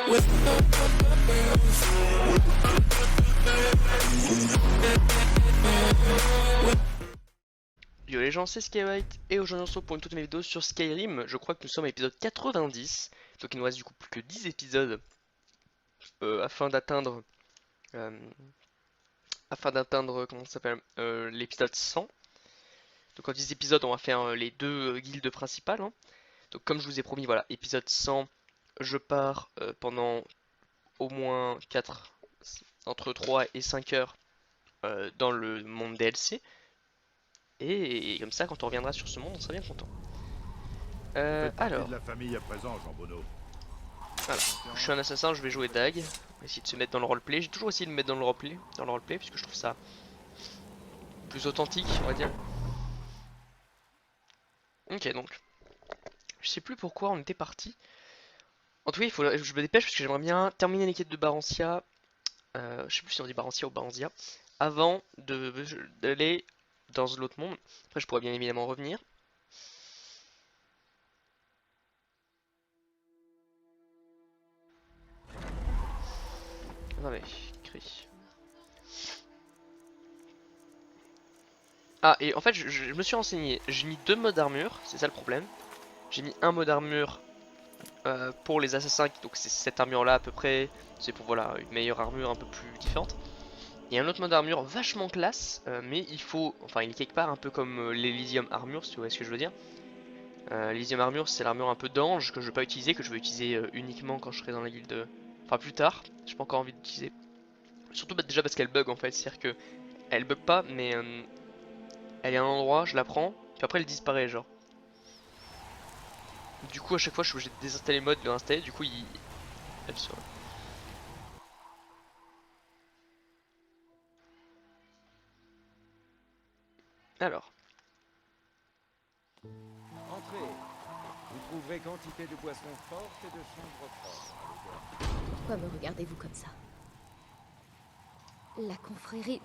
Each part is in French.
Yo les gens, c'est Skywhite et aujourd'hui on se retrouve pour une toute nouvelle vidéo sur Skyrim. Je crois que nous sommes à l'épisode 90, donc il nous reste du coup plus que 10 épisodes afin d'atteindre euh, comment ça s'appelle l'épisode 100. Donc en 10 épisodes on va faire les deux guildes principales, hein. Donc comme je vous ai promis, voilà, épisode 100, je pars pendant au moins entre 3 et 5 heures dans le monde DLC. Et comme ça, quand on reviendra sur ce monde, on sera bien content. Vous faites partie Alors, de la famille à présent, Jean Bonneau. voilà. Je suis un assassin, je vais jouer Dag. On va essayer de se mettre dans le roleplay. J'ai toujours essayé de me mettre dans le roleplay, puisque je trouve ça plus authentique, on va dire. Ok, donc. Je sais plus pourquoi on était parti. En tout cas, je me dépêche parce que j'aimerais bien terminer les quêtes de Barantia. Je sais plus si on dit Barantia ou Baranzia. Avant d'aller dans l'autre monde. Après, je pourrais bien évidemment revenir. Attendez, écrit. Ah, et en fait, je me suis renseigné. J'ai mis deux modes d'armure, c'est ça le problème. J'ai mis un mode armure pour les assassins, donc c'est cette armure là à peu près. C'est pour voilà une meilleure armure un peu plus différente. Et un autre mode d'armure vachement classe, mais il faut, enfin il est quelque part un peu comme l'Elysium Armure, si vous voyez ce que je veux dire. L'Elysium Armure c'est l'armure un peu d'ange que je vais pas utiliser, que je vais utiliser uniquement quand je serai dans la guilde, enfin plus tard. J'ai pas encore envie d'utiliser. Surtout déjà parce qu'elle bug en fait, c'est-à-dire que elle bug pas, mais elle est à un endroit, je la prends, puis après elle disparaît genre. Du coup à chaque fois je suis obligé de désinstaller le mode, de le réinstaller, du coup elle se... Alors, Entrez. Vous trouverez quantité de boissons fortes et de chambres fortes. Pourquoi me regardez-vous comme ça? La confrérie...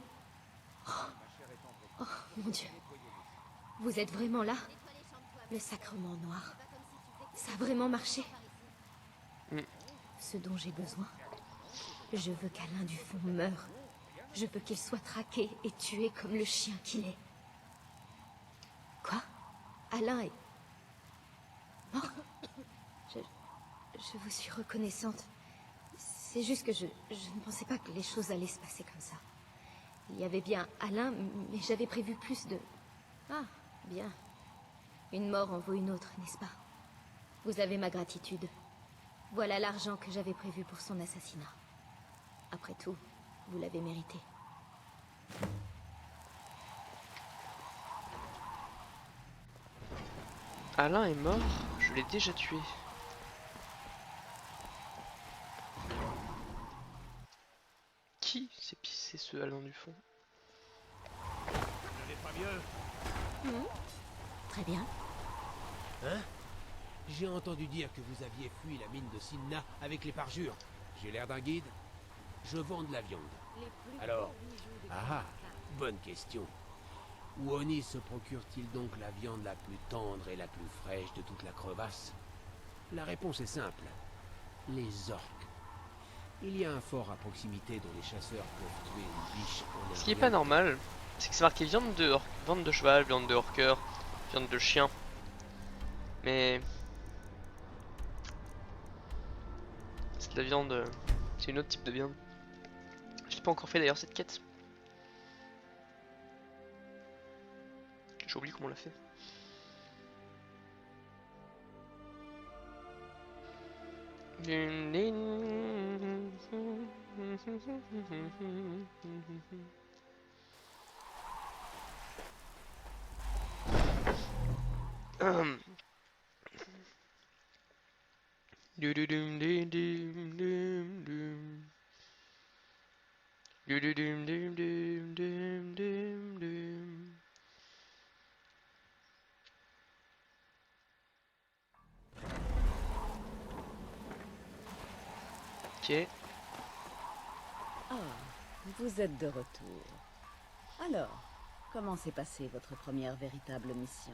Oh, mon Dieu. Vous êtes vraiment là? Le sacrement noir. Ça a vraiment marché? Ce dont j'ai besoin. Je veux qu'Alain Dufont meure. Je veux qu'il soit traqué et tué comme le chien qu'il est. Quoi? Alain est... mort? Je vous suis reconnaissante. C'est juste que je ne pensais pas que les choses allaient se passer comme ça. Il y avait bien Alain, mais j'avais prévu plus de... Ah, bien. Une mort en vaut une autre, n'est-ce pas? Vous avez ma gratitude. Voilà l'argent que j'avais prévu pour son assassinat. Après tout, vous l'avez mérité. Alain est mort, je l'ai déjà tué. Qui s'est pissé ce Alain Dufont? Vous n'allez pas mieux? Très bien. Hein? J'ai entendu dire que vous aviez fui la mine de Sinna avec les parjures. J'ai l'air d'un guide? Je vends de la viande. Alors, bonne question. Où Onis se procure-t-il donc la viande la plus tendre et la plus fraîche de toute la crevasse? La réponse est simple. Les orques. Il y a un fort à proximité dont les chasseurs peuvent tuer une biche en Ce qui est pas normal, c'est que c'est marqué viande de cheval, viande de horqueur, viande de chien. Mais... c'est de la viande... c'est une autre type de viande. Je l'ai pas encore fait d'ailleurs cette quête. J'ai oublié comment on l'a fait. Ok. Ah, vous êtes de retour. Alors, comment s'est passée votre première véritable mission?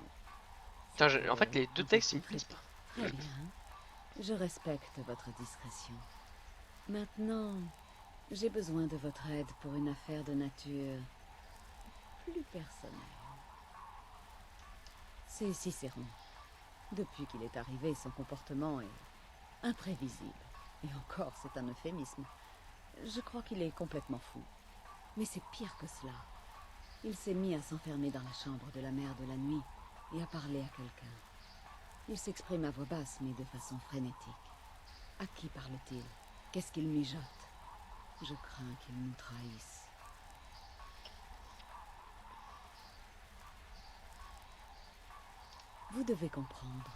Putain, en fait les deux textes ils me plaisent pas. Très bien. Je respecte votre discrétion. Maintenant, j'ai besoin de votre aide pour une affaire de nature plus personnelle. C'est Cicéron. Depuis qu'il est arrivé, son comportement est imprévisible. Et encore, c'est un euphémisme. Je crois qu'il est complètement fou. Mais c'est pire que cela. Il s'est mis à s'enfermer dans la chambre de la mère de la nuit et à parler à quelqu'un. Il s'exprime à voix basse, mais de façon frénétique. À qui parle-t-il? Qu'est-ce qu'il mijote? Je crains qu'il nous trahisse. Vous devez comprendre.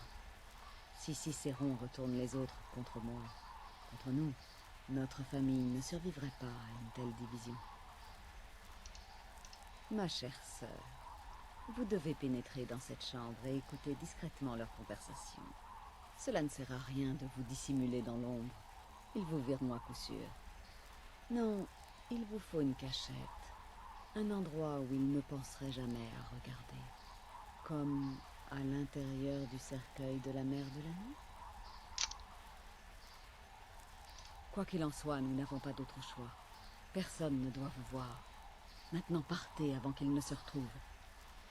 Si Cicéron retourne les autres contre moi, contre nous, notre famille ne survivrait pas à une telle division. Ma chère sœur, vous devez pénétrer dans cette chambre et écouter discrètement leur conversation. Cela ne sert à rien de vous dissimuler dans l'ombre. Ils vous verront à coup sûr. Non, il vous faut une cachette. Un endroit où ils ne penseraient jamais à regarder. Comme à l'intérieur du cercueil de la mère de la nuit. Quoi qu'il en soit, nous n'avons pas d'autre choix. Personne ne doit vous voir. Maintenant, partez avant qu'ils ne se retrouvent.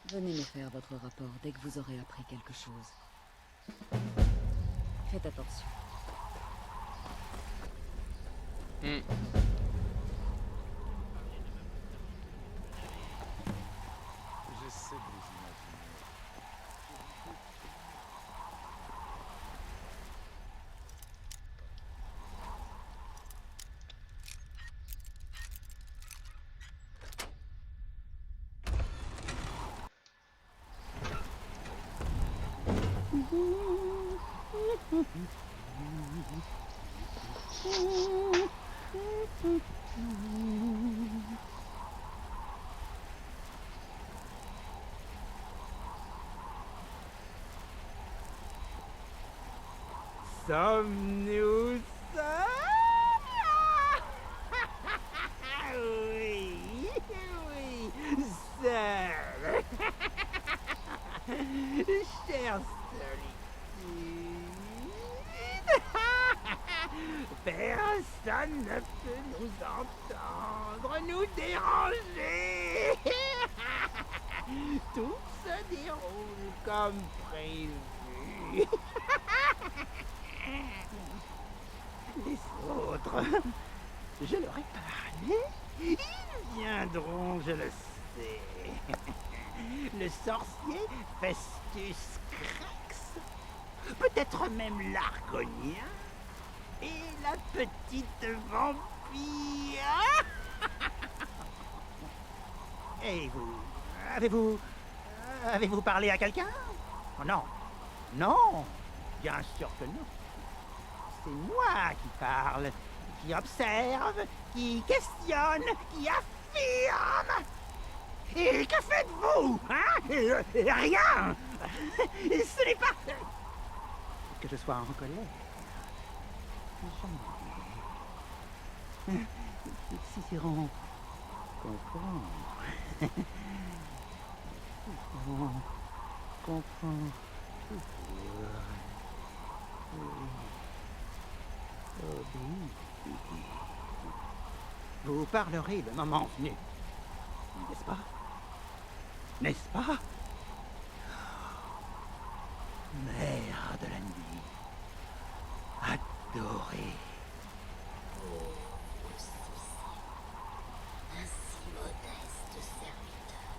Venez me faire votre rapport dès que vous aurez appris quelque chose. Faites attention. J'essaie de vous imaginer. Sommes-nous seuls? Oui, oui, seuls. Chère solitude. Personne ne peut nous entendre, nous déranger. Tout se déroule comme prévu. Les autres, je leur ai parlé. Ils viendront, je le sais. Le sorcier Festus Crex, peut-être même l'Argonien, et la petite vampire. Et vous, avez-vous parlé à quelqu'un? Oh non, non, bien sûr que non. C'est moi qui parle, qui observe, qui questionne, qui affirme. Et que faites-vous, hein? Rien. Ce n'est pas que je sois en colère. Jamais. Cicéron comprend. Cicéron comprend toujours. Vous parlerez le moment venu, n'est-ce pas? N'est-ce pas? Mère de la nuit, adorée. Un si modeste serviteur,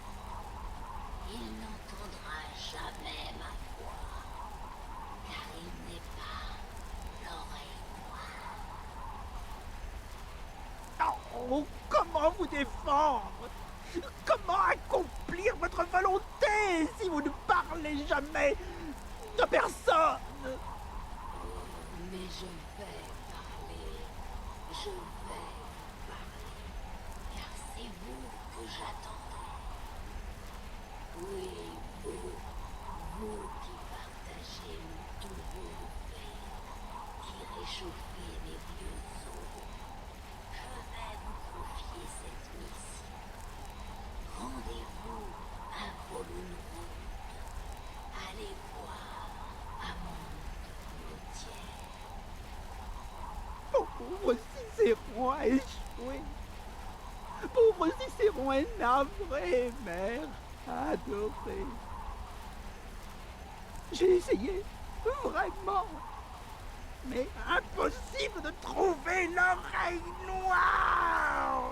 il n'entendra jamais ma voix, car il n'est pas l'oreille noire. Oh, comment vous défendre? Comment accomplir votre volonté si vous ne parlez jamais de personne? Mais je vais parler, je vais vous parler, car c'est vous que j'attendais. Oui, vous qui partagez mon tombeau de paix, qui réchauffez mes vieux os. Je vais vous confier cette mission. Rendez-vous à Volunruud. Allez voir Amande Gautier. Pauvre Cicéron a échoué. Pauvre Cicéron est navré, mère adorée. J'ai essayé, vraiment. Mais impossible de trouver l'oreille noire.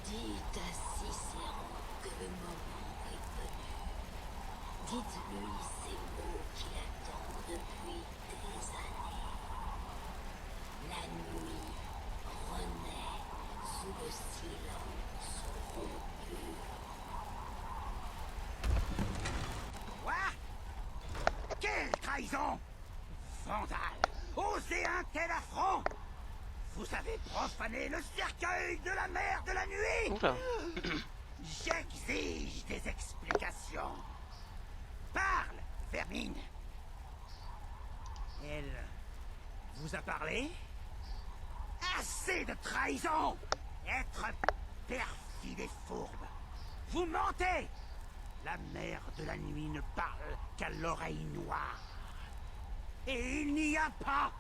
Dites à Cicéron que le moment est venu. Dites-lui ces mots qu'il attend depuis des années. La nuit renaît sous le silence rompu. Quoi? Quelle trahison! Vandale! Osez un tel affront! Vous avez profané le cercueil de la mère de la nuit! Oula. J'exige des explications. Parle, vermine. Elle vous a parlé? Assez de trahison! Être perfide et fourbe. Vous mentez! La mère de la nuit ne parle qu'à l'oreille noire. Et il n'y a pas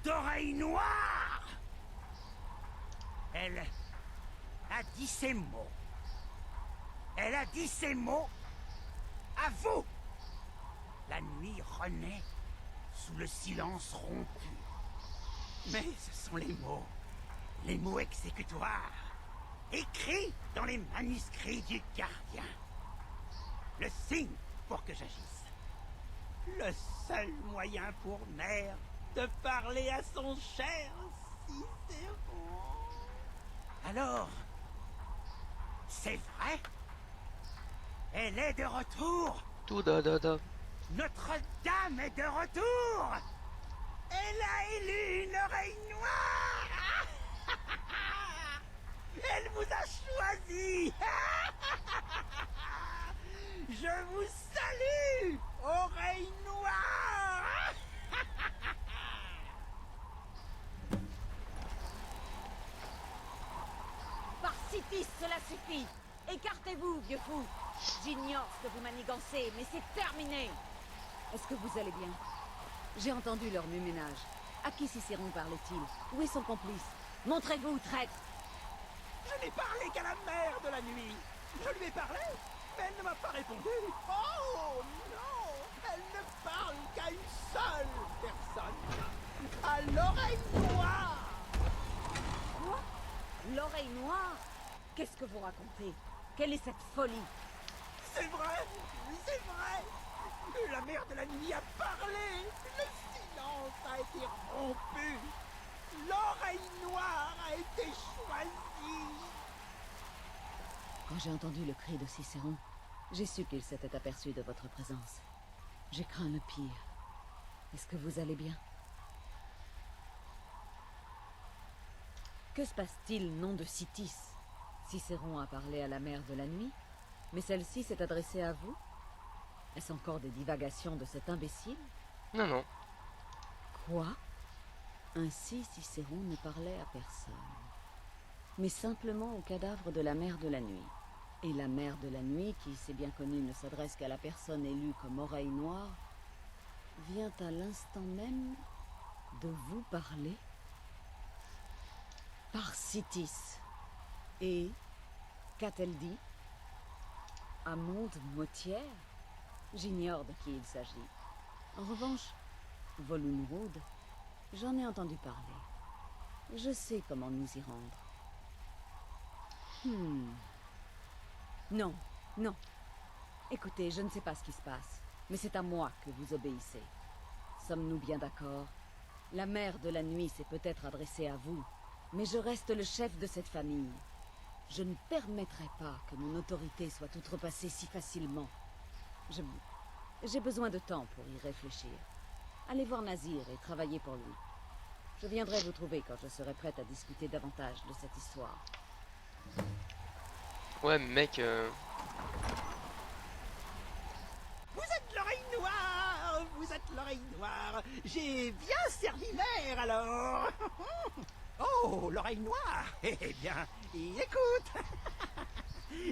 d'oreille noire! Elle a dit ces mots. Elle a dit ces mots à vous! La nuit renaît sous le silence rompu. Mais ce sont les mots exécutoires, écrits dans les manuscrits du gardien. Le signe pour que j'agisse. Le seul moyen pour mère de parler à son cher Cicéron. Alors, c'est vrai? Elle est de retour. Tout da da da. Notre-Dame est de retour. Elle a élu une oreille noire. Elle vous a choisi. Je vous salue, oreille noire. Par Citis, cela suffit. Écartez-vous, vieux fou. J'ignore ce que vous manigancez, mais c'est terminé. Est-ce que vous allez bien? J'ai entendu leur ménage. À qui Cicéron parlait-il? Où est son complice? Montrez-vous, traître! Je n'ai parlé qu'à la mère de la nuit. Je lui ai parlé, mais elle ne m'a pas répondu. Oh non, elle ne parle qu'à une seule personne. À l'oreille noire. Quoi? L'oreille noire? Qu'est-ce que vous racontez? Quelle est cette folie? C'est vrai, c'est vrai. La mère de la nuit a parlé. Le silence a été rompu. L'oreille noire a été choisie. Quand j'ai entendu le cri de Cicéron, j'ai su qu'il s'était aperçu de votre présence. J'ai craint le pire. Est-ce que vous allez bien? Que se passe-t-il, nom de Citis? Cicéron a parlé à la mère de la nuit, mais celle-ci s'est adressée à vous? Est-ce encore des divagations de cet imbécile? Non, non. Quoi? Ainsi Cicéron ne parlait à personne, mais simplement au cadavre de la mère de la nuit. Et la mère de la nuit, qui c'est bien connu ne s'adresse qu'à la personne élue comme oreille noire, vient à l'instant même de vous parler? Par Citis. Et qu'a-t-elle dit? Amonde Motière? J'ignore de qui il s'agit. En revanche, Volunrude, j'en ai entendu parler. Je sais comment nous y rendre. Non, non. Écoutez, je ne sais pas ce qui se passe, mais c'est à moi que vous obéissez. Sommes-nous bien d'accord? La mère de la nuit s'est peut-être adressée à vous, mais je reste le chef de cette famille. Je ne permettrai pas que mon autorité soit outrepassée si facilement. J'ai besoin de temps pour y réfléchir. Allez voir Nazir et travaillez pour lui. Je viendrai vous trouver quand je serai prête à discuter davantage de cette histoire. Ouais, mec. Vous êtes l'oreille noire. Vous êtes l'oreille noire. J'ai bien servi mère alors. Oh, l'oreille noire. Eh bien, il écoute.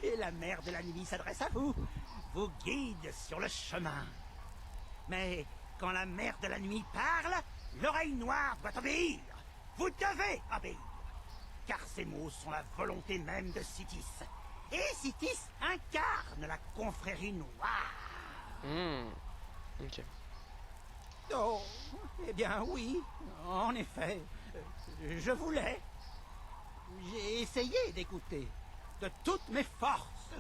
Et la mère de la nuit s'adresse à vous. Vous guide sur le chemin. Mais quand la mère de la nuit parle, l'oreille noire doit obéir. Vous devez obéir, car ces mots sont la volonté même de Sitis. Et Sitis incarne la confrérie noire. Ok. Oh, eh bien oui, en effet, je voulais. J'ai essayé d'écouter, de toutes mes forces.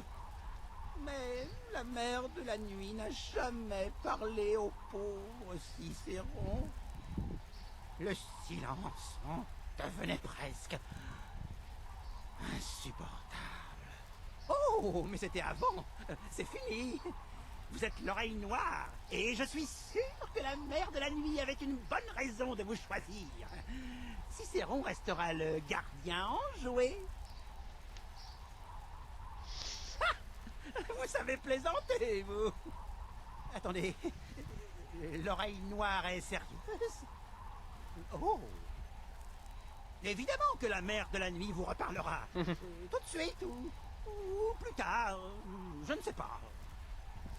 Mais la mère de la nuit n'a jamais parlé au pauvre Cicéron. Le silence en devenait presque insupportable. Oh, mais c'était avant. C'est fini. Vous êtes l'oreille noire, et je suis sûr que la mère de la nuit avait une bonne raison de vous choisir. Cicéron restera le gardien enjoué. Vous savez plaisanter, vous. Attendez, l'oreille noire est sérieuse? Oh. Évidemment que la mère de la nuit vous reparlera. Tout de suite ou plus tard, je ne sais pas.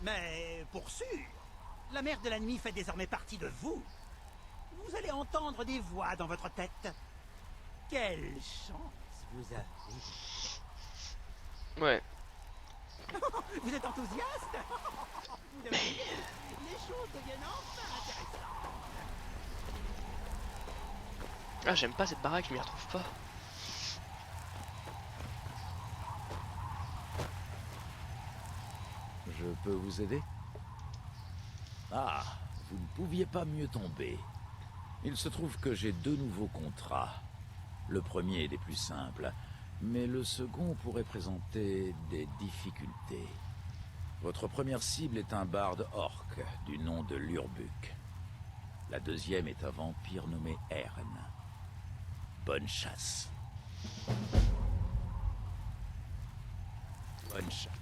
Mais pour sûr, la mère de la nuit fait désormais partie de vous. Vous allez entendre des voix dans votre tête. Quelle chance vous avez. Ouais. Vous êtes enthousiaste? Vous devez dire, les choses deviennent enfin intéressantes. Ah, j'aime pas cette baraque, je m'y retrouve pas. Je peux vous aider? Ah, vous ne pouviez pas mieux tomber. Il se trouve que j'ai 2 nouveaux contrats. Le premier est des plus simples, mais le second pourrait présenter des difficultés. Votre première cible est un barde orc du nom de Lurbuck. La deuxième est un vampire nommé Ern. Bonne chasse. Bonne chasse.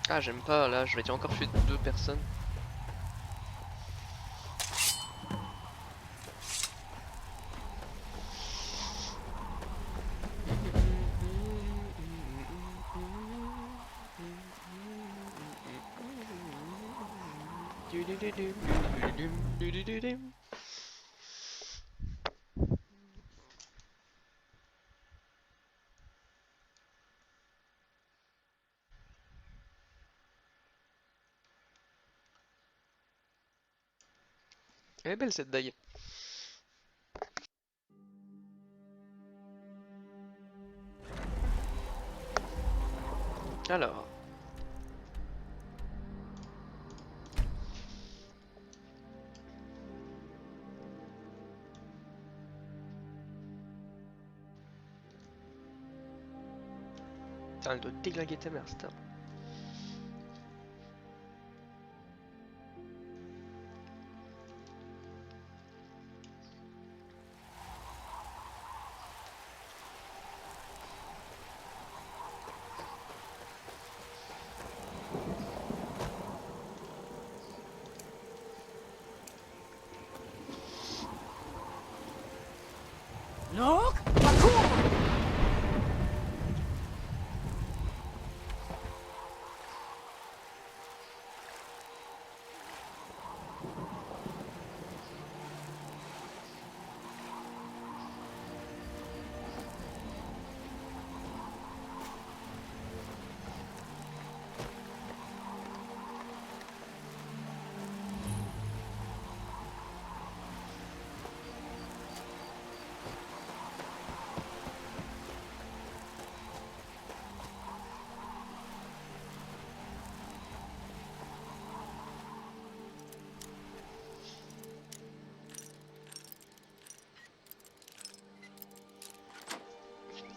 Ah, j'aime pas, là, je vais dire encore tuer 2 personnes. Elle est belle cette dague. Alors. Putain, elle doit déglinguer ta mère, cette arme. Donc, parcours!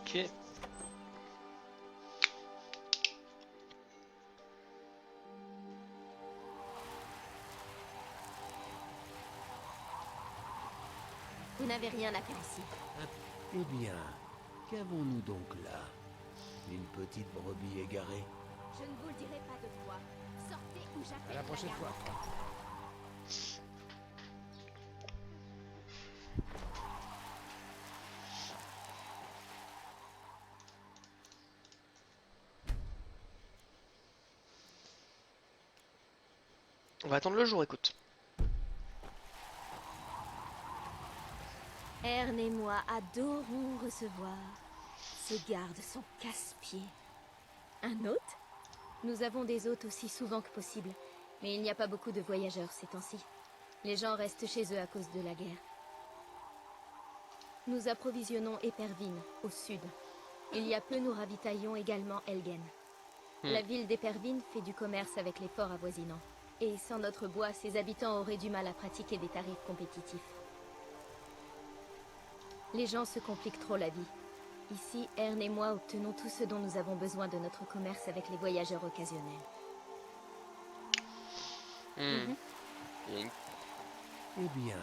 Ok. Vous n'avez rien à faire ici. Eh bien, qu'avons-nous donc là? Une petite brebis égarée? Je ne vous le dirai pas de voix. Sortez ou j'appelle À la prochaine garde. fois. On va attendre le jour, écoute. Ern et moi adorons recevoir. Ces gardes sont casse-pieds. Un hôte? Nous avons des hôtes aussi souvent que possible, mais il n'y a pas beaucoup de voyageurs ces temps-ci. Les gens restent chez eux à cause de la guerre. Nous approvisionnons Épervine, au sud. Il y a peu, nous ravitaillons également Elgen. La ville d'Épervine fait du commerce avec les forts avoisinants. Et sans notre bois, ses habitants auraient du mal à pratiquer des tarifs compétitifs. Les gens se compliquent trop la vie. Ici, Ern et moi obtenons tout ce dont nous avons besoin de notre commerce avec les voyageurs occasionnels. Il y a une- Eh bien,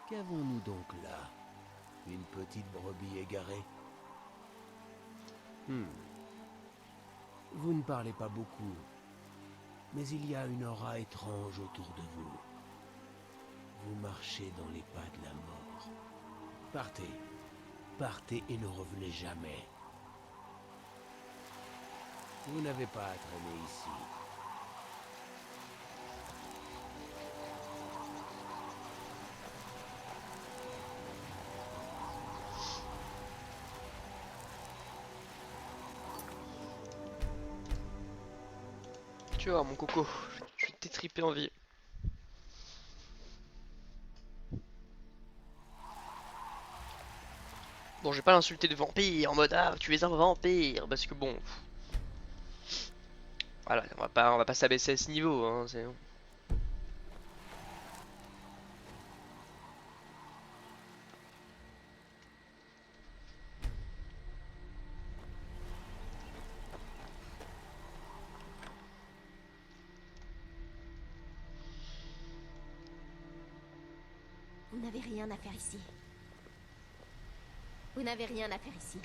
qu'avons-nous donc là? Une petite brebis égarée? Vous ne parlez pas beaucoup, mais il y a une aura étrange autour de vous. Vous marchez dans les pas de la mort. Partez. Partez et ne revenez jamais. Vous n'avez pas à traîner ici. Tu vois mon coco, je vais t'étriper en vie. Bon, je vais pas l'insulter de vampire en mode ah tu es un vampire parce que bon, voilà, on va pas s'abaisser à ce niveau, hein, c'est... Vous n'avez rien à faire ici. Vous n'avez rien à faire ici.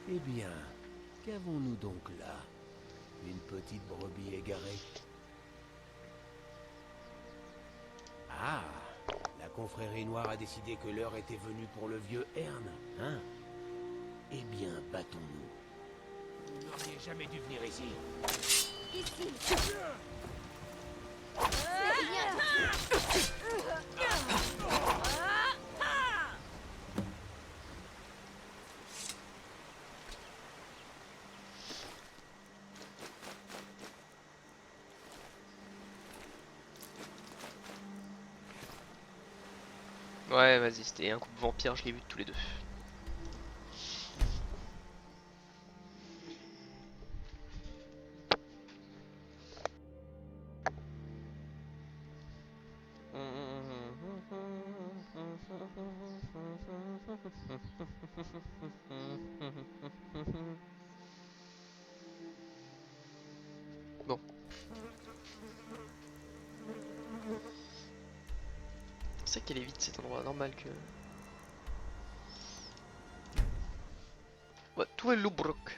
Eh bien, qu'avons-nous donc là? Une petite brebis égarée? Ah, la confrérie noire a décidé que l'heure était venue pour le vieux Ern, hein? Eh bien, battons-nous. Vous n'auriez jamais dû venir ici. Ici. C'est rien du tout. Ouais, vas-y, c'était un coup de vampire, je l'ai vu tous les deux. Bon. C'est vrai qu'elle est vite cet endroit, normal que... Ouais, tout est loubrok.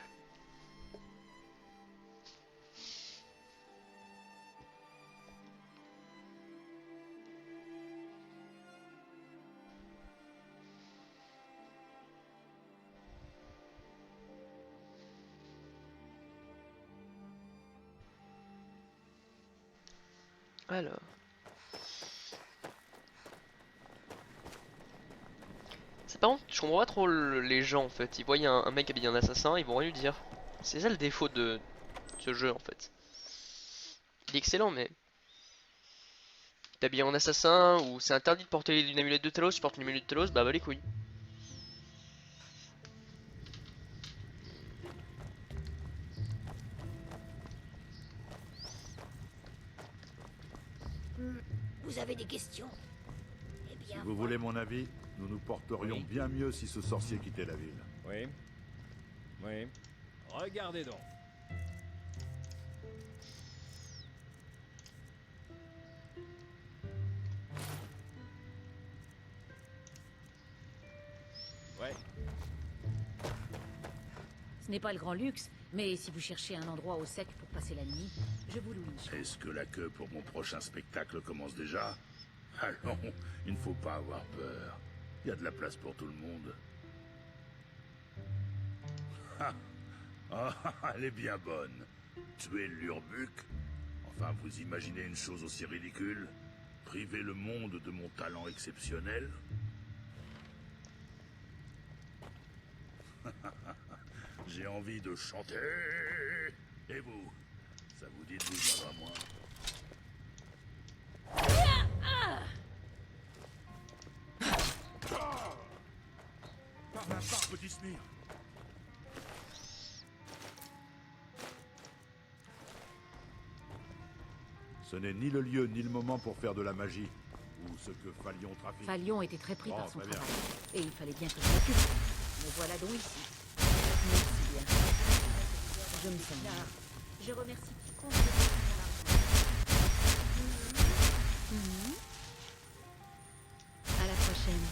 Alors... C'est par contre, je comprends pas trop les gens en fait. Ils voient un mec habillé en assassin, ils vont rien lui dire. C'est ça le défaut de ce jeu en fait. Il est excellent mais... T'es habillé en assassin ou c'est interdit de porter une amulette de Talos, tu portes une amulette de Talos, bah les couilles. Vous avez des questions? Eh Si bien, vous voulez mon avis, nous nous porterions bien mieux si ce sorcier quittait la ville. Oui. Oui. Regardez donc. Ouais. Ce n'est pas le grand luxe, mais si vous cherchez un endroit au sec pour passer la nuit, je vous loue une chambre. Est-ce que la queue pour mon prochain spectacle commence déjà? Allons, il ne faut pas avoir peur. Il y a de la place pour tout le monde. Ah, ah, elle est bien bonne. Tuer l'Urbuc? Enfin, vous imaginez une chose aussi ridicule? Priver le monde de mon talent exceptionnel? J'ai envie de chanter. Et vous? Ça vous dit de vous joindre à moi? Par la part, petit Smir. Ce n'est ni le lieu ni le moment pour faire de la magie, ou ce que Falion trafique. Falion était très pris par son très bien. travail, et il fallait bien que je m'occupe. Me voilà donc ici. Merci bien. Je me sens bien. Je remercie quiconque de mon argent. À la prochaine.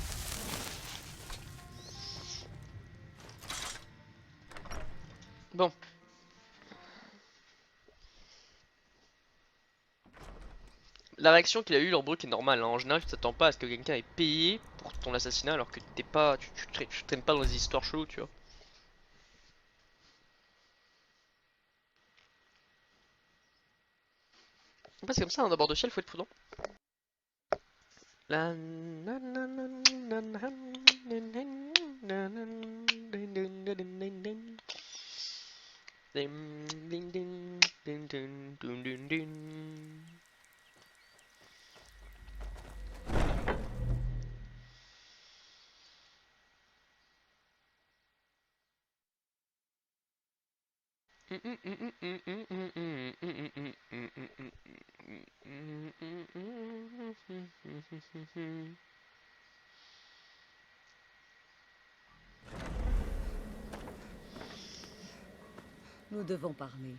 Bon. La réaction qu'il a eu, l'Urbuck, est normale. Hein. En général, tu t'attends pas à ce que quelqu'un ait payé pour ton assassinat alors que t'es pas, tu traînes pas dans des histoires cheloues, tu vois. C'est comme ça, hein, d'abord de ciel, faut être prudent. La... Nous devons parler.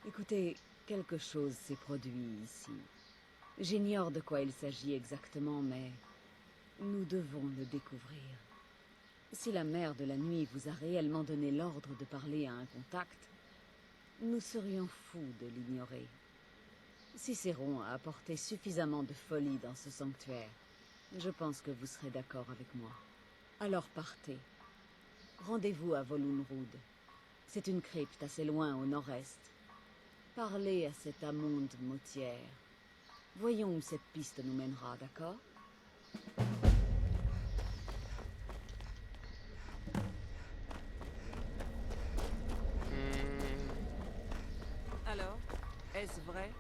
Écoutez, quelque chose s'est produit ici. J'ignore de quoi il s'agit exactement, mais nous devons le découvrir. Si la mère de la nuit vous a réellement donné l'ordre de parler à un contact, nous serions fous de l'ignorer. Cicéron a apporté suffisamment de folie dans ce sanctuaire. Je pense que vous serez d'accord avec moi. Alors partez. Rendez-vous à Volunrud. C'est une crypte assez loin au nord-est. Parlez à cette amonde motière. Voyons où cette piste nous mènera, d'accord? Alors, est-ce vrai?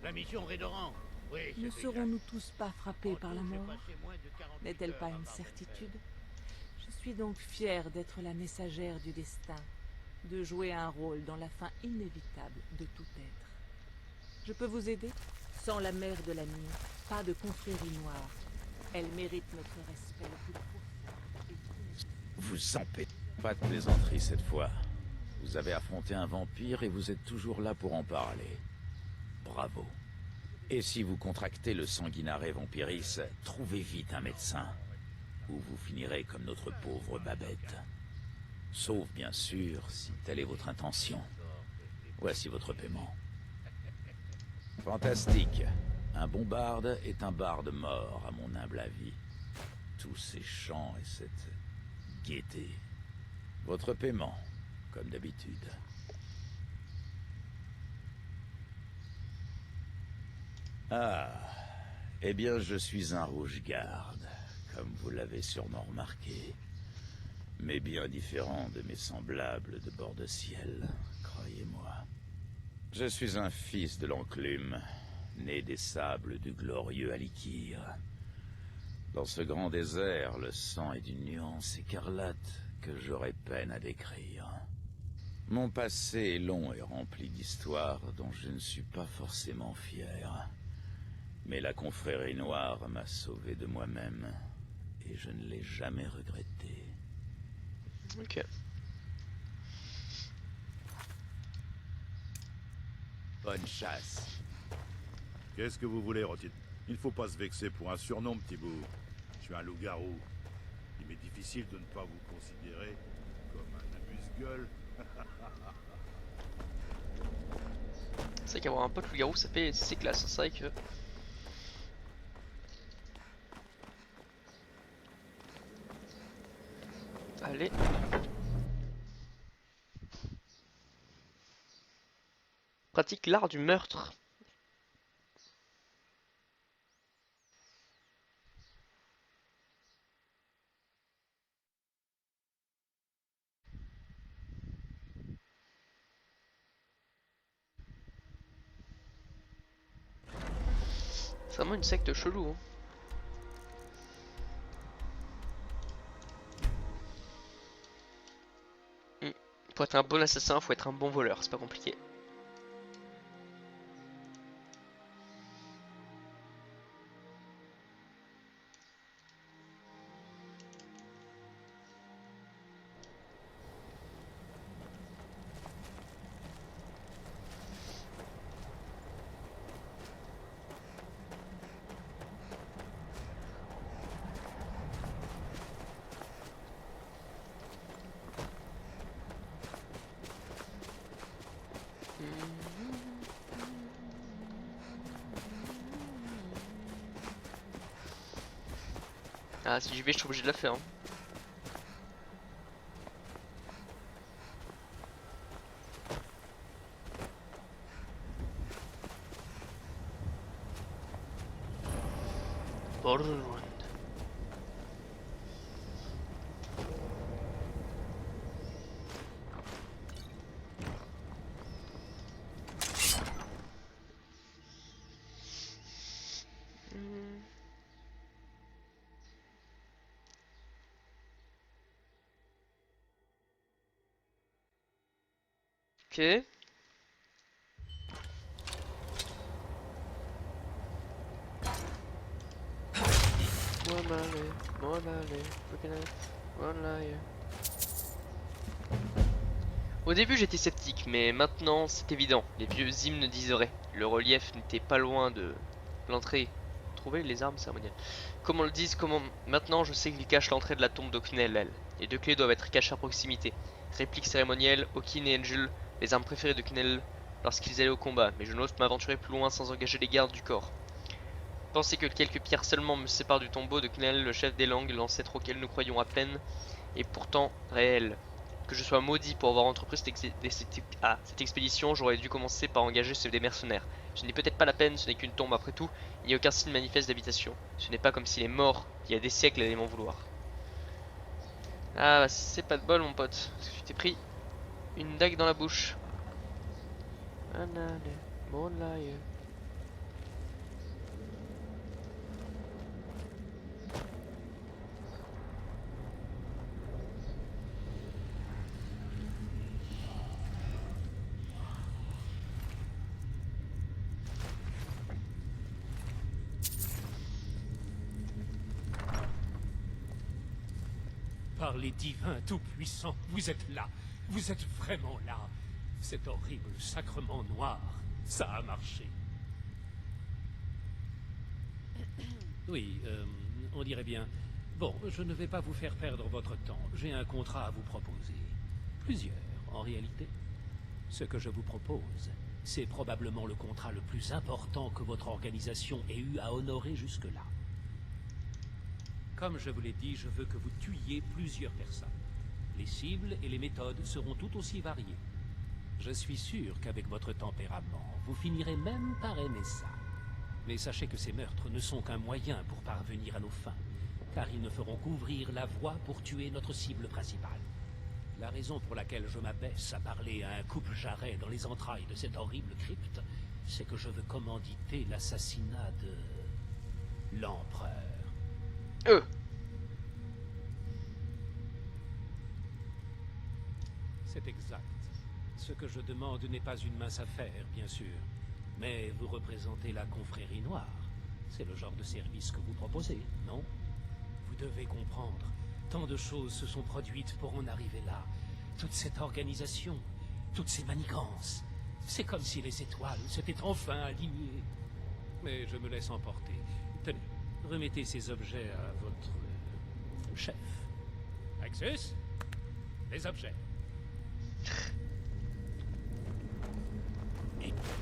La mission Rédoran. Oui, Ne serons-nous tous pas frappés par la mort? N'est-elle pas une certitude? Je suis donc fière d'être la messagère du destin, de jouer un rôle dans la fin inévitable de tout être. Je peux vous aider? Sans la mère de la nuit, pas de confrérie noire. Elle mérite notre respect le plus profond. Vous empêchez pas de plaisanterie cette fois. Vous avez affronté un vampire et vous êtes toujours là pour en parler. Bravo. Et si vous contractez le sanguinaré vampiris, trouvez vite un médecin. Ou vous finirez comme notre pauvre Babette. Sauf, bien sûr, si telle est votre intention. Voici votre paiement. Fantastique. Un bon barde est un barde mort, à mon humble avis. Tous ces chants et cette gaieté. Votre paiement, comme d'habitude. Ah, eh bien, je suis un rouge-garde, comme vous l'avez sûrement remarqué. Mais bien différent de mes semblables de bord de ciel, croyez-moi. Je suis un fils de l'enclume, né des sables du glorieux Alikir. Dans ce grand désert, le sang est d'une nuance écarlate que j'aurais peine à décrire. Mon passé est long et rempli d'histoires dont je ne suis pas forcément fier. Mais la confrérie noire m'a sauvé de moi-même, et je ne l'ai jamais regretté. Ok. Bonne chasse. Qu'est-ce que vous voulez, Rotit? Il faut pas se vexer pour un surnom, petit bout. Je suis un loup-garou. Il m'est difficile de ne pas vous considérer comme un amuse-gueule. C'est vrai qu'avoir un pote loup-garou, ça fait c'est classe. C'est vrai que. Allez. Pratique l'art du meurtre. C'est vraiment une secte chelou. Hein. Pour être un bon assassin, faut être un bon voleur, c'est pas compliqué. Ah, si j'y vais, je suis obligé de la faire. Hein. Borderland. Ok. Au début j'étais sceptique, mais maintenant c'est évident, les vieux hymnes disent vrai. Le relief n'était pas loin de l'entrée. Trouver les armes cérémonielles. Comme on le dise, comment maintenant je sais qu'il cache l'entrée de la tombe d'Oknel, elle. Les deux clés doivent être cachées à proximité. Réplique cérémonielle, Okin et Angel, les armes préférées de Knell lorsqu'ils allaient au combat, mais je n'ose m'aventurer plus loin sans engager les gardes du corps. Pensez que quelques pierres seulement me séparent du tombeau de Knell, le chef des langues, l'ancêtre auquel nous croyons à peine, et pourtant réel. Que je sois maudit pour avoir entrepris cette expédition, j'aurais dû commencer par engager ceux des mercenaires. Ce n'est peut-être pas la peine, ce n'est qu'une tombe après tout, il n'y a aucun signe manifeste d'habitation. Ce n'est pas comme si les morts, il y a des siècles, allaient m'en vouloir. Ah bah c'est pas de bol mon pote, parce que tu t'es pris une dague dans la bouche. Par les divins tout-puissants, vous êtes là. Vous êtes vraiment là. Cet horrible sacrement noir, ça a marché. Oui, on dirait bien. Bon, je ne vais pas vous faire perdre votre temps. J'ai un contrat à vous proposer. Plusieurs, en réalité. Ce que je vous propose, c'est probablement le contrat le plus important que votre organisation ait eu à honorer jusque-là. Comme je vous l'ai dit, je veux que vous tuiez plusieurs personnes. Les cibles et les méthodes seront tout aussi variées. Je suis sûr qu'avec votre tempérament, vous finirez même par aimer ça. Mais sachez que ces meurtres ne sont qu'un moyen pour parvenir à nos fins, car ils ne feront qu'ouvrir la voie pour tuer notre cible principale. La raison pour laquelle je m'abaisse à parler à un coupe-jarret dans les entrailles de cette horrible crypte, c'est que je veux commanditer l'assassinat de l'empereur. C'est exact. Ce que je demande n'est pas une mince affaire, bien sûr. Mais vous représentez la confrérie noire. C'est le genre de service que vous proposez, non? Vous devez comprendre. Tant de choses se sont produites pour en arriver là. Toute cette organisation, toutes ces manigances. C'est comme si les étoiles s'étaient enfin alignées. Mais je me laisse emporter. Tenez, remettez ces objets à votre chef. Axus, les objets.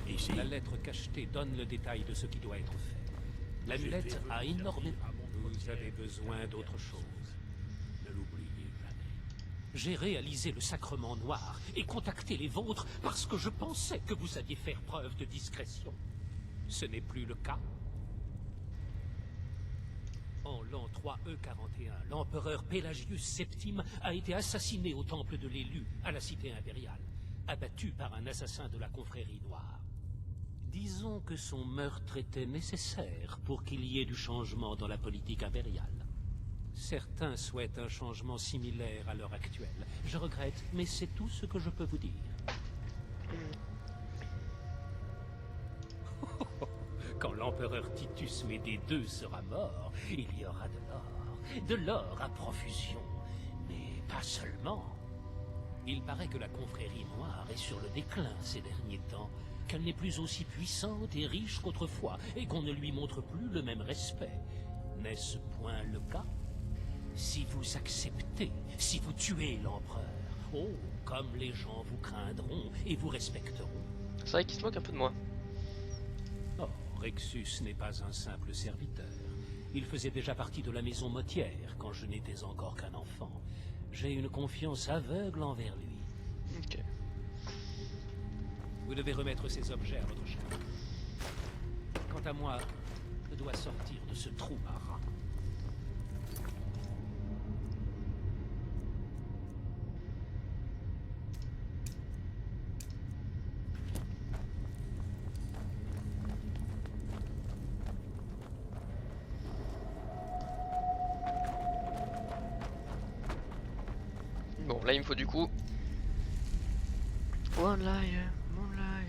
Ici. La lettre cachetée donne le détail de ce qui doit être fait. L'amulette a énormément... Vous avez besoin d'autre chose. Ne l'oubliez jamais. J'ai réalisé le sacrement noir et contacté les vôtres parce que je pensais que vous alliez faire preuve de discrétion. Ce n'est plus le cas. En l'an 3E41, l'empereur Pelagius VII a été assassiné au temple de l'élu, à la cité impériale, abattu par un assassin de la confrérie noire. Disons que son meurtre était nécessaire pour qu'il y ait du changement dans la politique impériale. Certains souhaitent un changement similaire à l'heure actuelle. Je regrette, mais c'est tout ce que je peux vous dire. Quand l'empereur Titus Médée II sera mort, il y aura de l'or. De l'or à profusion. Mais pas seulement. Il paraît que la confrérie noire est sur le déclin ces derniers temps, qu'elle n'est plus aussi puissante et riche qu'autrefois, et qu'on ne lui montre plus le même respect. N'est-ce point le cas? Si vous acceptez, si vous tuez l'empereur, oh, comme les gens vous craindront et vous respecteront. C'est vrai qu'il se moque un peu de moi. Oh, Rexus n'est pas un simple serviteur. Il faisait déjà partie de la maison Motière quand je n'étais encore qu'un enfant. J'ai une confiance aveugle envers lui. Ok. Vous devez remettre ces objets à votre chef. Quant à moi, je dois sortir de ce trou à rats. Bon, là il me faut du coup... One liar, one liar.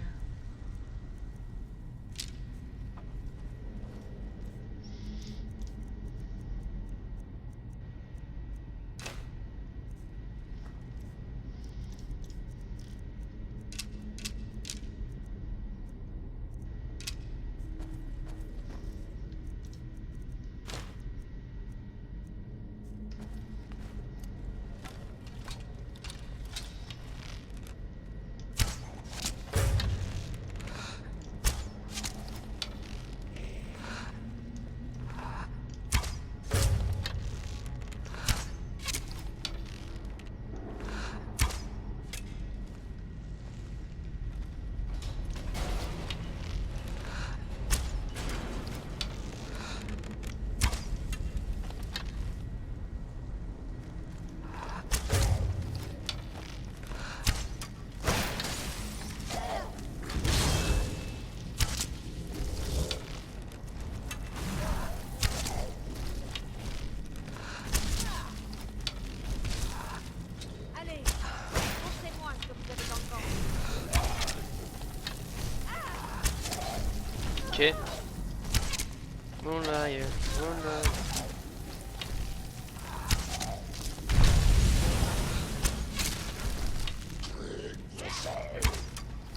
Allez, montrez-moi ce que vous avez dans le ventre. Ok. One liar, one liar.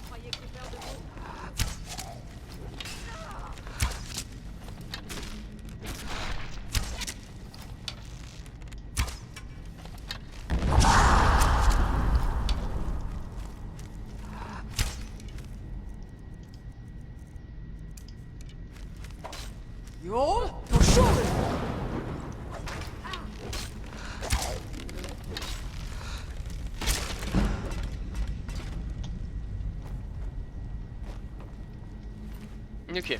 Croyez que j'ai peur de vous? Ok.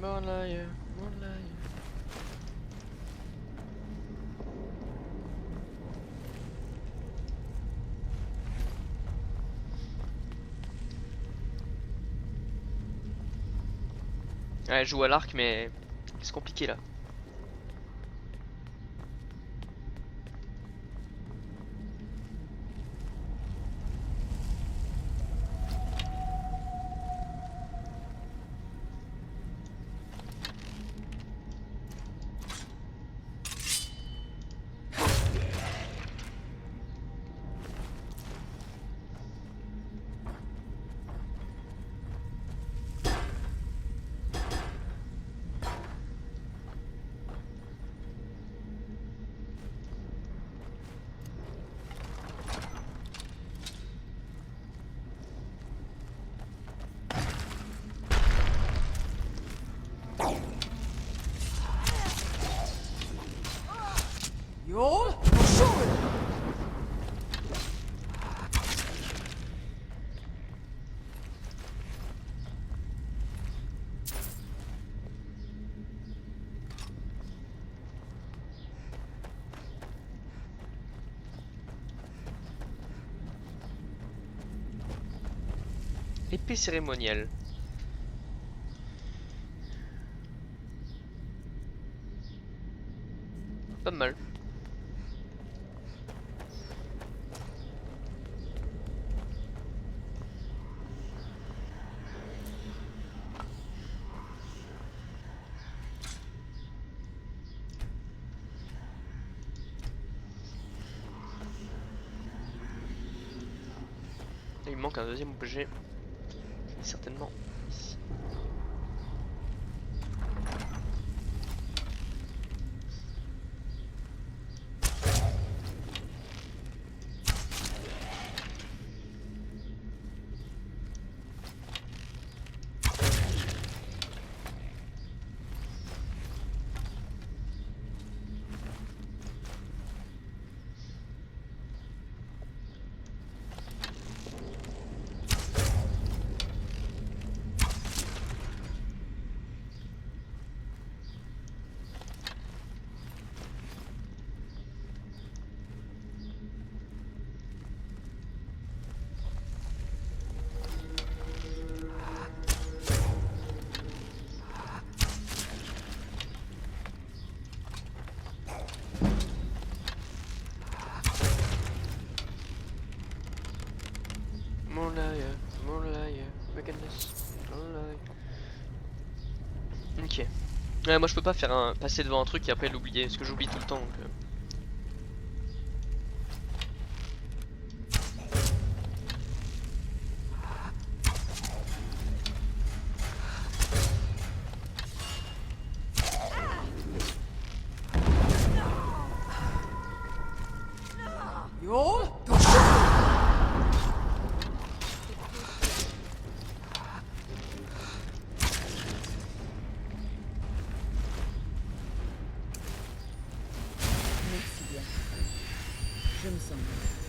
One liar, one liar. Ouais, je joue à l'arc, mais c'est compliqué là. Épée cérémonielle. Pas mal. Il me manque un deuxième objet. Certainement ici. More liar, wickedness, more liar. Ok. Ouais, moi je peux pas faire un passer devant un truc et après l'oublier, parce que j'oublie tout le temps. Donc, Merci bien. Je me sens mieux.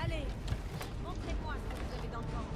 Allez, montrez-moi ce que vous avez dans le ventre.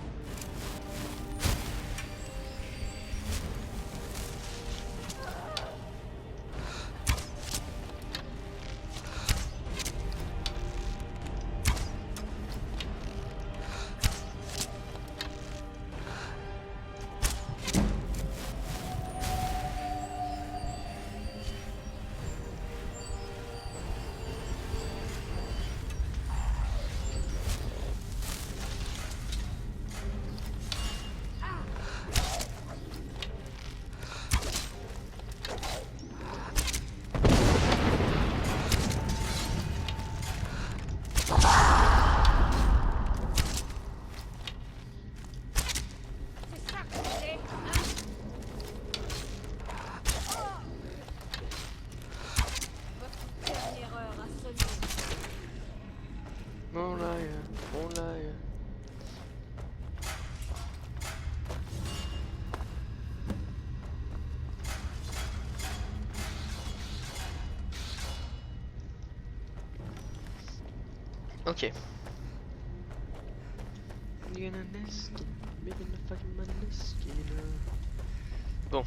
C'est ça que vous voulez, hein? Votre dernière heure a sonné. more liar, more liar. Ok. Bon.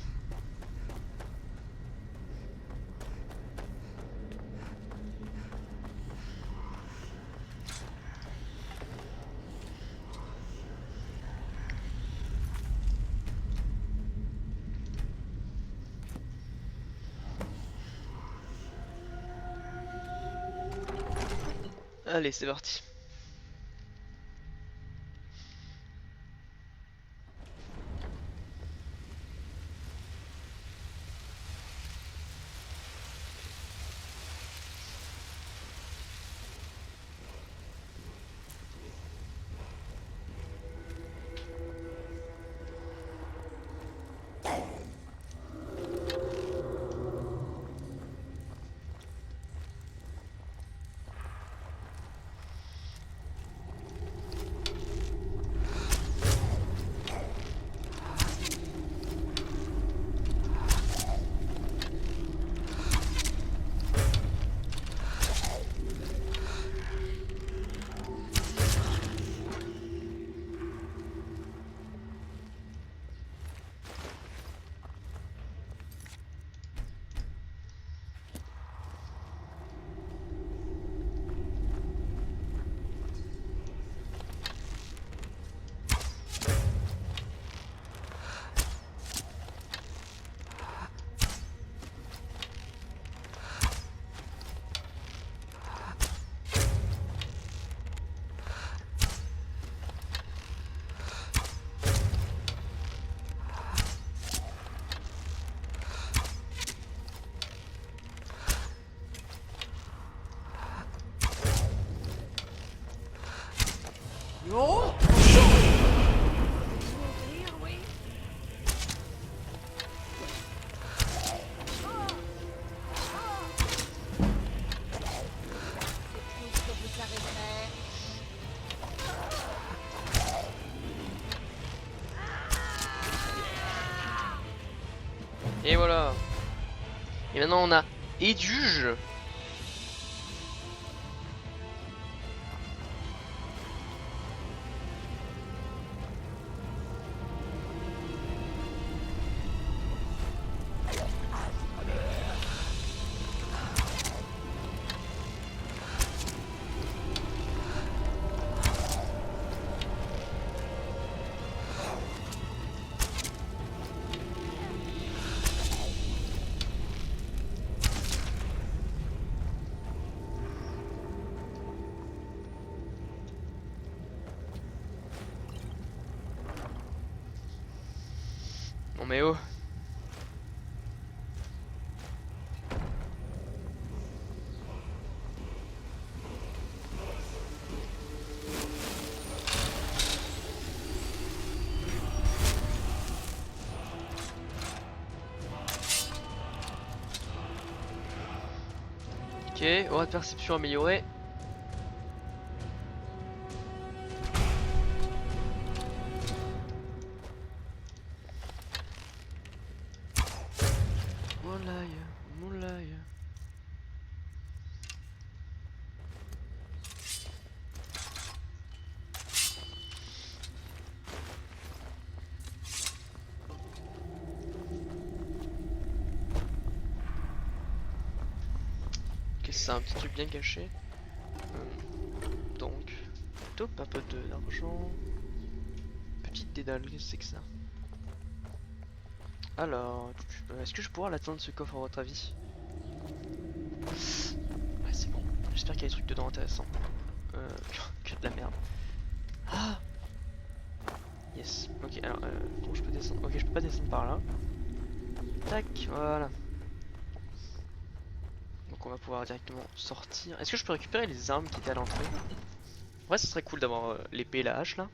Allez, c'est parti. Et voilà. Et maintenant on a Éduge. Non mais oh. Ok, aura de perception améliorée. Moonlight. Ok, c'est un petit truc bien caché. Donc, top, un peu d'argent. Petite dédale, qu'est-ce que c'est que ça? Alors, est-ce que je pourrais l'atteindre ce coffre à votre avis? Ouais, c'est bon. J'espère qu'il y a des trucs dedans intéressants. Que de la merde. Ah! Yes. Ok, alors, comment je peux descendre? Ok, je peux pas descendre par là. Tac, voilà. Donc on va pouvoir directement sortir. Est-ce que je peux récupérer les armes qui étaient à l'entrée? Ouais, ce serait cool d'avoir l'épée et la hache là.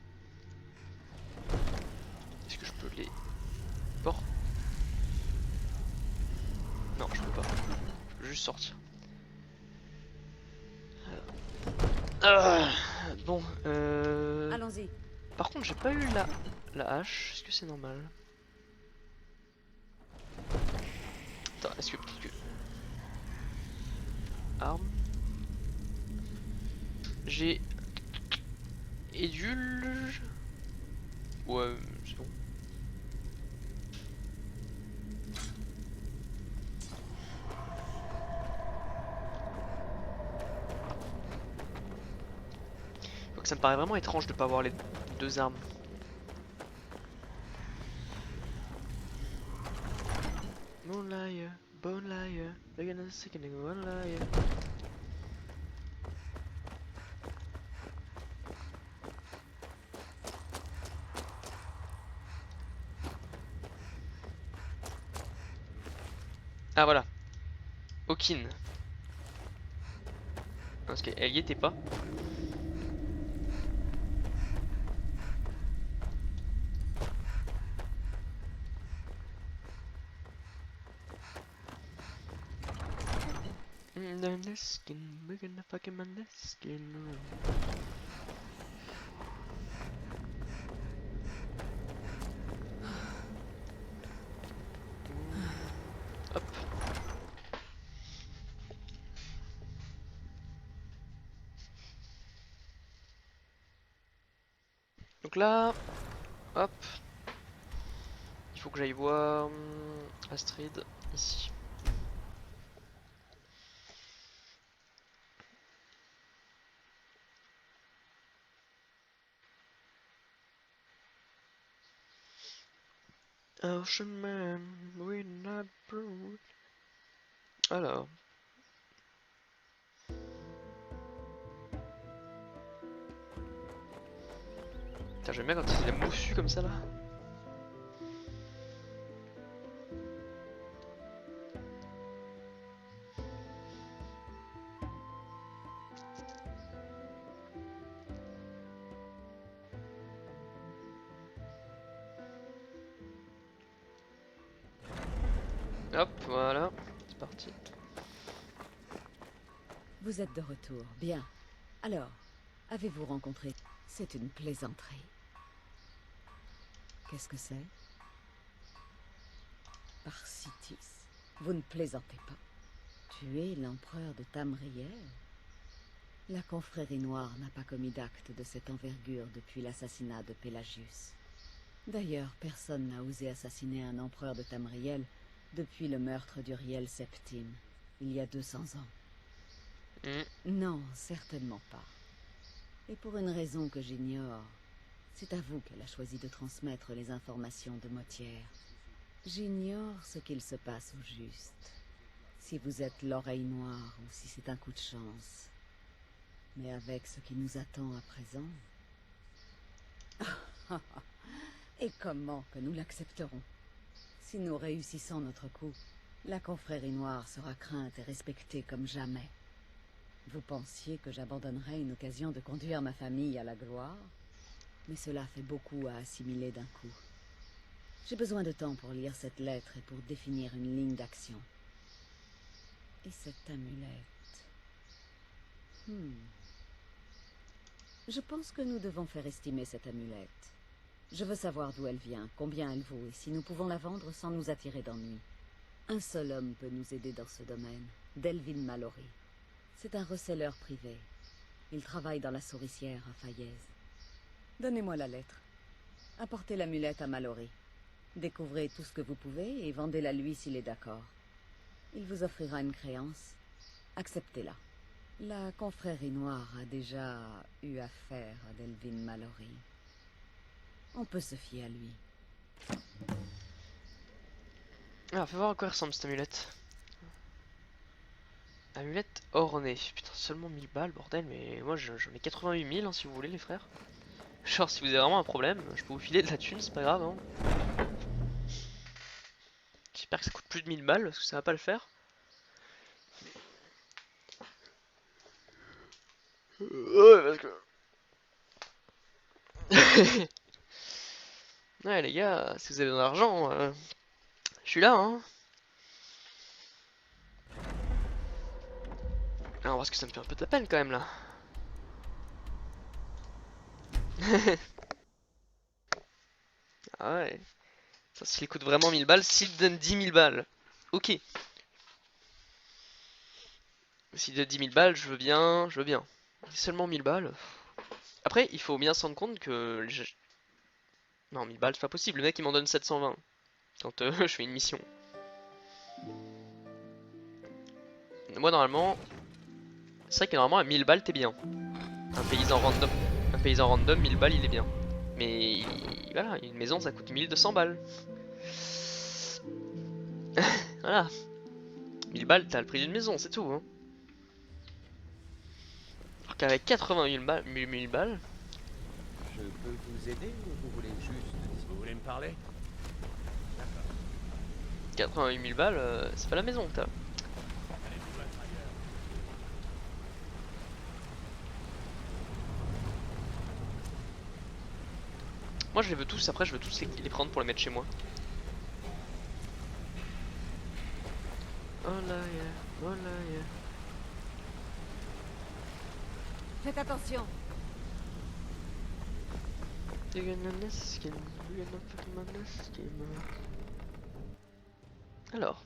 Est-ce que je peux les porter? Non, je peux pas. Je peux juste sortir. Bon, Allons-y. par contre, j'ai pas eu la hache. Est-ce que c'est normal? Attends, est-ce que peut-être que... Arme. J'ai... Édulge. Ouais, c'est bon. Donc ça me paraît vraiment étrange de pas avoir les deux armes. Moonlight, bone liar, begin a second one liar. Ah voilà, Okin. Parce qu'elle y était pas. Skin, we're gonna fucking man skin. Hop. Donc là, hop. Il faut que j'aille voir Astrid ici. Ocean man, we're not brood. Alors. Putain, j'aime bien quand il est moussu comme ça là. Hop, voilà, c'est parti. Vous êtes de retour, bien. Alors, avez-vous rencontré? C'est une plaisanterie. Qu'est-ce que c'est? par Citis. Vous ne plaisantez pas. Tuer l'empereur de Tamriel? La confrérie noire n'a pas commis d'acte de cette envergure depuis l'assassinat de Pelagius. D'ailleurs, personne n'a osé assassiner un empereur de Tamriel depuis le meurtre d'Uriel Septime, il y a 200 ans. Non, certainement pas. Et pour une raison que j'ignore, c'est à vous qu'elle a choisi de transmettre les informations de Motière. J'ignore ce qu'il se passe au juste, si vous êtes l'oreille noire ou si c'est un coup de chance. Mais avec ce qui nous attend à présent... Et comment que nous l'accepterons? Si nous réussissons notre coup, la confrérie noire sera crainte et respectée comme jamais. Vous pensiez que j'abandonnerais une occasion de conduire ma famille à la gloire? Mais cela fait beaucoup à assimiler d'un coup. J'ai besoin de temps pour lire cette lettre et pour définir une ligne d'action. Et cette amulette... Je pense que nous devons faire estimer cette amulette. Je veux savoir d'où elle vient, combien elle vaut, et si nous pouvons la vendre sans nous attirer d'ennui. Un seul homme peut nous aider dans ce domaine, Delvin Mallory. C'est un receleur privé. Il travaille dans la souricière à Fayez. Donnez-moi la lettre. Apportez l'amulette à Mallory. Découvrez tout ce que vous pouvez et vendez-la lui s'il est d'accord. Il vous offrira une créance. Acceptez-la. La confrérie noire a déjà eu affaire à Delvin Mallory. On peut se fier à lui. Alors, fais voir à quoi ressemble cette amulette. Amulette ornée. Putain, seulement 1000 balles, bordel, mais moi j'en ai 88 000 hein, si vous voulez, les frères. Genre, si vous avez vraiment un problème, je peux vous filer de la thune, c'est pas grave. Hein. J'espère que ça coûte plus de 1000 balles, parce que ça va pas le faire. Ouais, parce que... Ouais, les gars, si vous avez besoin d'argent, je suis là, hein. Alors, parce que ça me fait un peu de la peine quand même là. Ah ouais. Ça, s'il coûte vraiment 1000 balles, s'il donne 10 000 balles. Ok. S'il donne 10 000 balles, je veux bien, je veux bien. Seulement 1000 balles. Après, il faut bien se rendre compte que... Non, 1000 balles, c'est pas possible. Le mec, il m'en donne 720. Quand je fais une mission. Moi, normalement... C'est vrai que normalement, à 1000 balles, t'es bien. Un paysan random, 1000 balles, il est bien. Mais voilà, une maison, ça coûte 1200 balles. Voilà. 1000 balles, t'as le prix d'une maison, c'est tout. Hein. Alors qu'avec 88 balles, 1000 balles... Je peux vous aider ou vous voulez juste... Vous voulez me parler? 88 000 balles, c'est pas la maison que t'as. Moi je les veux tous, après je veux tous les prendre pour les mettre chez moi. Oh là yeah, oh là yeah. Faites attention. Alors.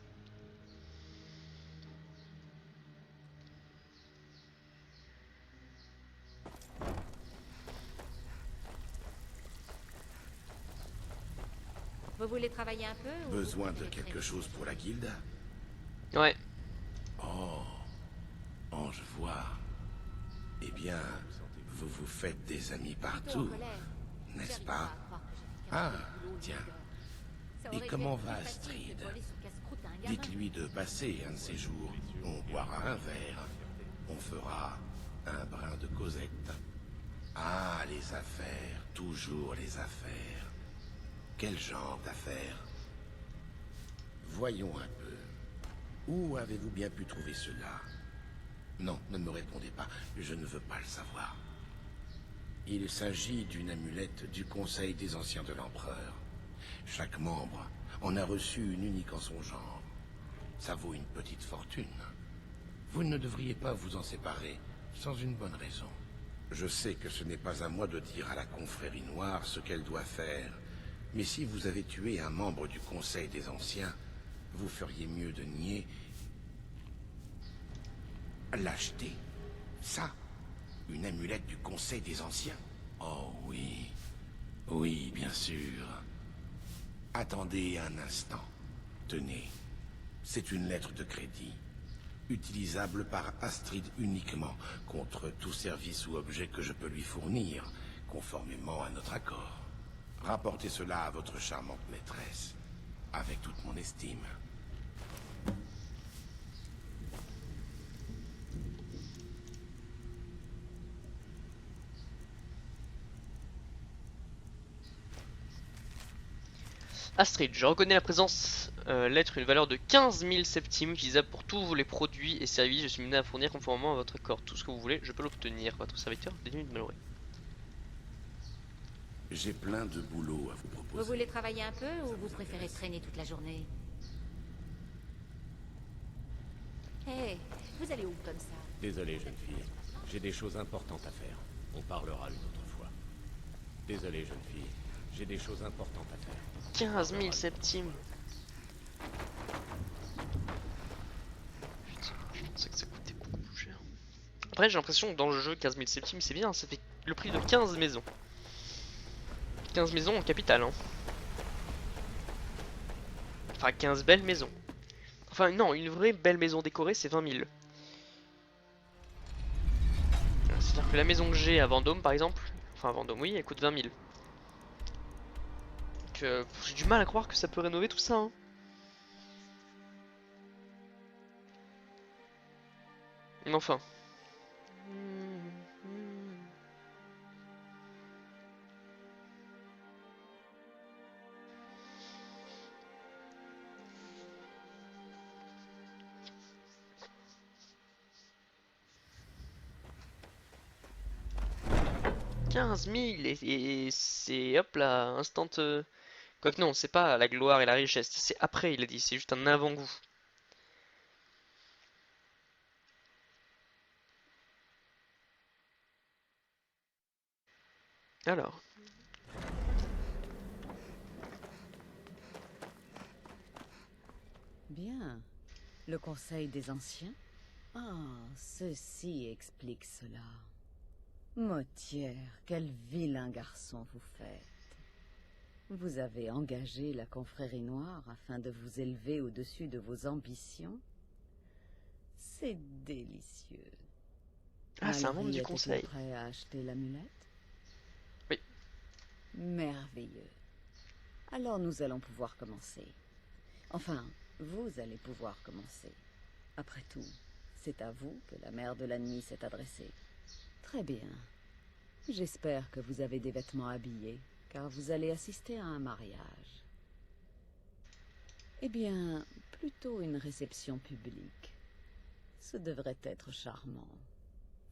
Vous voulez travailler un peu ou Besoin de quelque chose pour la guilde? Ouais. Oh, je vois. Eh bien, vous vous faites des amis partout, n'est-ce pas? Ah, tiens. Et comment va Astrid? Dites-lui de passer un de ces jours. On boira un verre. On fera un brin de causette. Ah, les affaires. Toujours les affaires. Quel genre d'affaires? Voyons un peu. Où avez-vous bien pu trouver cela? Non, ne me répondez pas. Je ne veux pas le savoir. Il s'agit d'une amulette du Conseil des Anciens de l'Empereur. Chaque membre en a reçu une unique en son genre. Ça vaut une petite fortune. Vous ne devriez pas vous en séparer sans une bonne raison. Je sais que ce n'est pas à moi de dire à la confrérie noire ce qu'elle doit faire, mais si vous avez tué un membre du Conseil des Anciens, vous feriez mieux de nier l'acheter. Ça, une amulette du Conseil des Anciens. Oh oui, oui, bien sûr. Attendez un instant. Tenez, c'est une lettre de crédit, utilisable par Astrid uniquement, contre tout service ou objet que je peux lui fournir, conformément à notre accord. Rapportez cela à votre charmante maîtresse, avec toute mon estime. Astrid, je reconnais la présence lettre une valeur de 15 000 septimes utilisable pour tous les produits et services. Je suis mené à fournir conformément à votre accord. Tout ce que vous voulez, je peux l'obtenir. Votre serviteur, dénué de malheureux. J'ai plein de boulot à vous proposer. Vous voulez travailler un peu ou vous préférez traîner toute la journée? Hé, vous allez où comme ça? Désolé, jeune fille. J'ai des choses importantes à faire. On parlera une autre fois. Désolé, jeune fille. J'ai des choses importantes à faire. 15 000 septimes. Putain, je pensais que ça coûtait beaucoup plus cher. Après, j'ai l'impression que dans le jeu, 15 000 septimes, c'est bien. Ça fait le prix de 15 maisons. 15 maisons en capitale, hein. Enfin, 15 belles maisons. Enfin, non, une vraie belle maison décorée, c'est 20 000. C'est-à-dire que la maison que j'ai à Vendôme, par exemple, enfin, à Vendôme, oui, elle coûte 20 000. Donc, j'ai du mal à croire que ça peut rénover tout ça, hein. Mais enfin. 15 000 et c'est hop là, instant. Quoique non, c'est pas la gloire et la richesse, c'est après, il a dit, c'est juste un avant-goût. Alors. Bien. Le Conseil des Anciens? Ah, ceci explique cela. Motière, quel vilain garçon vous faites. Vous avez engagé la confrérie noire afin de vous élever au-dessus de vos ambitions? C'est délicieux. Ah, c'est un membre Mallory du était-il conseil. prêt à acheter l'amulette? Oui. Merveilleux. Alors nous allons pouvoir commencer. Enfin, vous allez pouvoir commencer. Après tout, c'est à vous que la mère de la nuit s'est adressée. Très bien. J'espère que vous avez des vêtements habillés, car vous allez assister à un mariage. Eh bien, plutôt une réception publique. Ce devrait être charmant.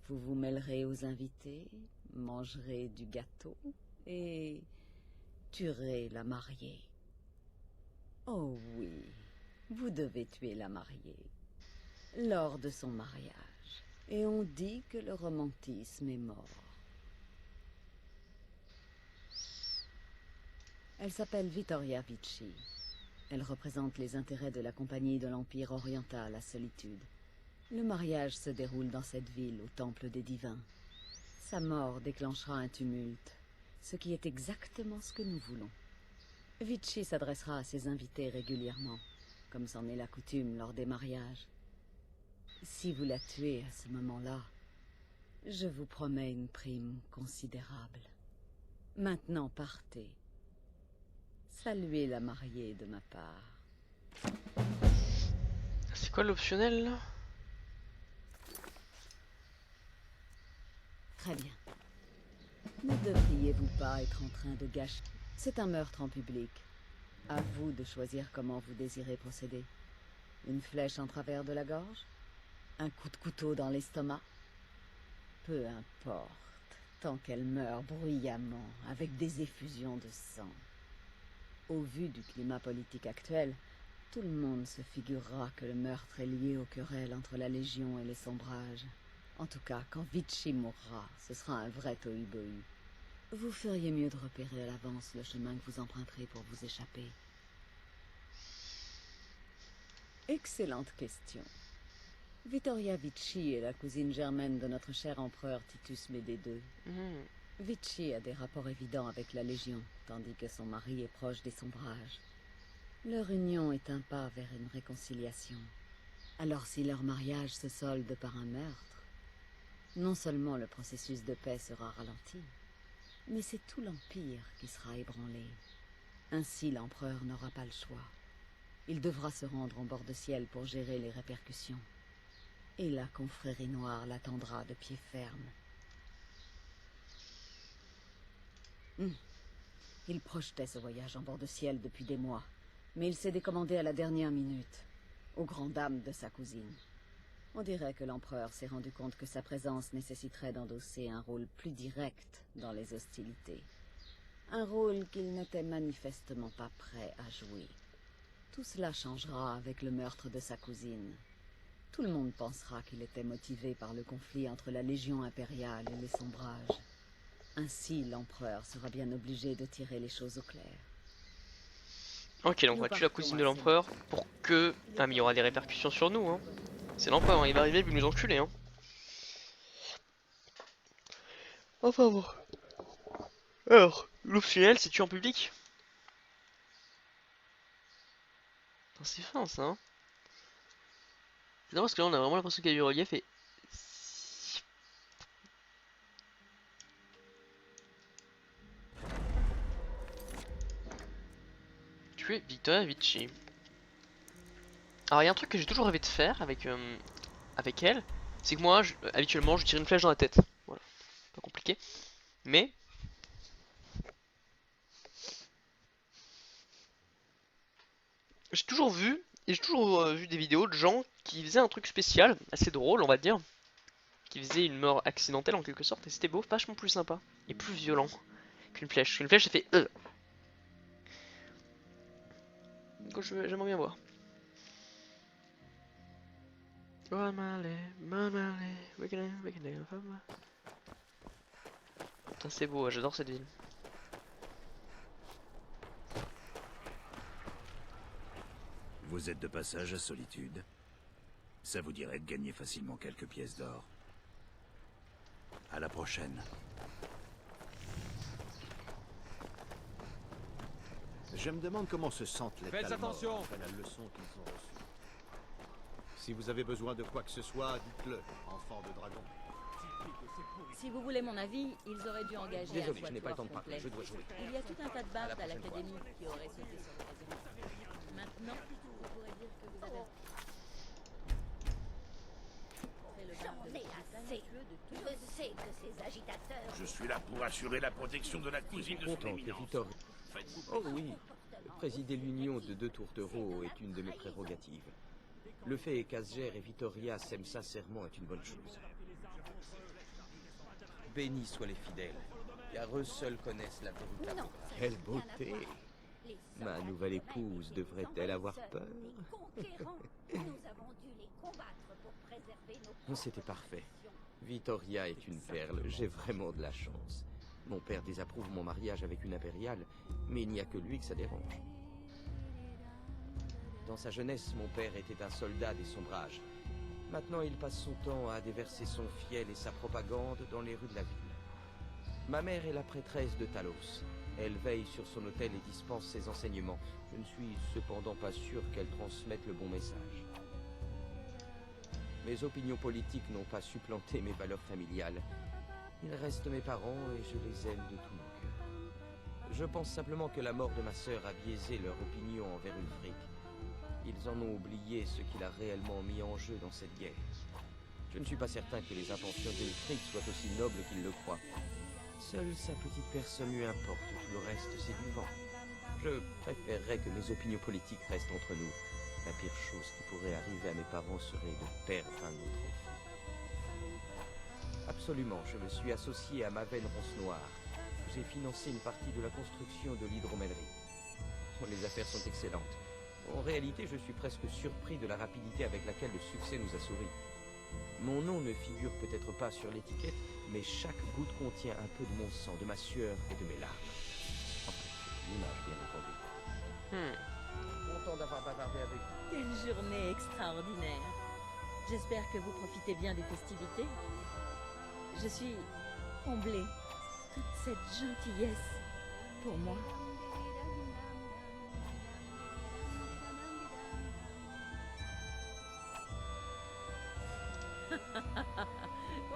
Vous vous mêlerez aux invités, mangerez du gâteau et tuerez la mariée. Oh oui, vous devez tuer la mariée lors de son mariage. Et on dit que le romantisme est mort. Elle s'appelle Vittoria Vici. Elle représente les intérêts de la Compagnie de l'Empire oriental à Solitude. Le mariage se déroule dans cette ville, au Temple des Divins. Sa mort déclenchera un tumulte, ce qui est exactement ce que nous voulons. Vici s'adressera à ses invités régulièrement, comme c'en est la coutume lors des mariages. Si vous la tuez à ce moment-là, je vous promets une prime considérable. Maintenant, partez. Saluez la mariée de ma part. C'est quoi l'optionnel là? Très bien. Ne devriez-vous pas être en train de gâcher? C'est un meurtre en public. À vous de choisir comment vous désirez procéder. Une flèche en travers de la gorge? Un coup de couteau dans l'estomac? Peu importe, tant qu'elle meurt bruyamment, avec des effusions de sang. Au vu du climat politique actuel, tout le monde se figurera que le meurtre est lié aux querelles entre la Légion et les Sombrages. En tout cas, quand Vici mourra, ce sera un vrai tohu-bohu. Vous feriez mieux de repérer à l'avance le chemin que vous emprunterez pour vous échapper. Excellente question. Vittoria Vici est la cousine germaine de notre cher empereur Titus Médée II. Vici a des rapports évidents avec la Légion, tandis que son mari est proche des Sombrages. Leur union est un pas vers une réconciliation. Alors si leur mariage se solde par un meurtre, non seulement le processus de paix sera ralenti, mais c'est tout l'Empire qui sera ébranlé. Ainsi l'empereur n'aura pas le choix. Il devra se rendre en bord de ciel pour gérer les répercussions. Et la confrérie noire l'attendra de pied ferme. Il projetait ce voyage en bord de ciel depuis des mois, mais il s'est décommandé à la dernière minute, aux grandes dames de sa cousine. On dirait que l'empereur s'est rendu compte que sa présence nécessiterait d'endosser un rôle plus direct dans les hostilités. Un rôle qu'il n'était manifestement pas prêt à jouer. Tout cela changera avec le meurtre de sa cousine. Tout le monde pensera qu'il était motivé par le conflit entre la Légion impériale et les Sombrages. Ainsi, l'empereur sera bien obligé de tirer les choses au clair. Ok, donc on va tuer la cousine de l'empereur pour que... Ah mais il y aura des répercussions sur nous, hein. C'est l'empereur, hein. Il va arriver, il va nous enculer, hein. Enfin bon. Alors, l'optionnel, c'est tuer en public. C'est fin ça, hein. C'est dommage parce que là on a vraiment l'impression qu'il y a du relief et... Tuer Vittoria Vici. Alors il y a un truc que j'ai toujours rêvé de faire avec elle, c'est que moi, habituellement, je tire une flèche dans la tête. Voilà, pas compliqué. Mais... j'ai toujours vu, et j'ai toujours vu des vidéos de gens qui faisaient un truc spécial, assez drôle on va dire, qui faisaient une mort accidentelle en quelque sorte, et c'était beau, vachement plus sympa, et plus violent qu'une flèche. Une flèche, ça fait donc j'aimerais bien voir. Putain c'est beau, j'adore cette ville. Vous êtes de passage à Solitude. Ça vous dirait de gagner facilement quelques pièces d'or. À la prochaine. Je me demande comment se sentent les Faites attention après la leçon qu'ils ont reçue. Si vous avez besoin de quoi que ce soit, dites-le, enfant de dragon. Si vous voulez mon avis, ils auraient dû engager Désolé, un je n'ai pas le temps de complet. parler, je dois jouer. Il y a tout un tas de bardes à l'académie qui auraient sauté sur l'occasion. Maintenant, vous pourrez dire que vous avez... J'en ai assez. Je sais que ces agitateurs... Je suis là pour assurer la protection de la cousine de son Content que éminence. Vittoria... Oh oui, présider l'union de deux tourtereaux est une de mes prérogatives. Le fait qu'Asger et Vittoria s'aiment sincèrement est une bonne chose. Bénis soient les fidèles, car eux seuls connaissent la véritable grâce. Quelle beauté! Ma nouvelle épouse devrait-elle avoir peur? C'était parfait. Vittoria est une perle, j'ai vraiment de la chance. Mon père désapprouve mon mariage avec une impériale, mais il n'y a que lui que ça dérange. Dans sa jeunesse, mon père était un soldat des Sombrages. Maintenant, il passe son temps à déverser son fiel et sa propagande dans les rues de la ville. Ma mère est la prêtresse de Talos. Elle veille sur son autel et dispense ses enseignements. Je ne suis cependant pas sûr qu'elle transmette le bon message. Mes opinions politiques n'ont pas supplanté mes valeurs familiales. Ils restent mes parents et je les aime de tout mon cœur. Je pense simplement que la mort de ma sœur a biaisé leur opinion envers Ulfric. Ils en ont oublié ce qu'il a réellement mis en jeu dans cette guerre. Je ne suis pas certain que les intentions d'Ulfric soient aussi nobles qu'il le croit. Seule sa petite personne lui importe, tout le reste c'est du vent. Je préférerais que mes opinions politiques restent entre nous. La pire chose qui pourrait arriver à mes parents serait de perdre un autre enfant. Absolument, je me suis associé à Maven Ronce Noire. J'ai financé une partie de la construction de l'hydromellerie. Les affaires sont excellentes. En réalité, je suis presque surpris de la rapidité avec laquelle le succès nous a souri. Mon nom ne figure peut-être pas sur l'étiquette, mais chaque goutte contient un peu de mon sang, de ma sueur et de mes larmes. Enfin, l'image, bien entendu. Content d'avoir bavardé avec vous. Quelle journée extraordinaire. J'espère que vous profitez bien des festivités. Je suis comblée. Toute cette gentillesse pour moi.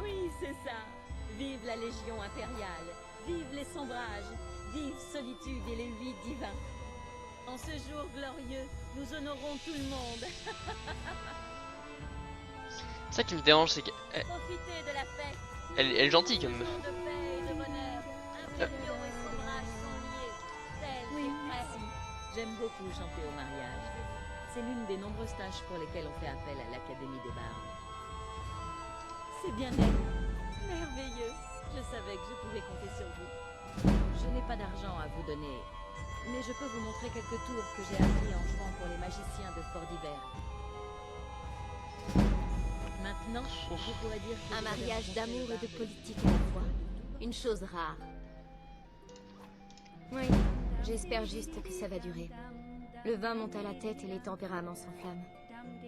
Oui, c'est ça. Vive la Légion impériale. Vive les sombrages. Vive Solitude et les 8 divins. En ce jour glorieux, nous honorons tout le monde. Ça qui me dérange, c'est qu'elle Profitez de la fête. elle est gentille comme meuf. De paix et de bonheur. Impériaux et sombrages sont liés. Tel Oui, est précis. J'aime beaucoup chanter au mariage. C'est l'une des nombreuses tâches pour lesquelles on fait appel à l'Académie des Bardes. C'est bien elle. Merveilleux. Je savais que je pouvais compter sur vous. Je n'ai pas d'argent à vous donner, mais je peux vous montrer quelques tours que j'ai appris en jouant pour les magiciens de Fort d'Hiver. Maintenant, vous pourrez dire que Un vous avez mariage rencontré d'amour les et de bardes. politique à la fois. Une chose rare. Oui, j'espère juste que ça va durer. Le vin monte à la tête et les tempéraments s'enflamment.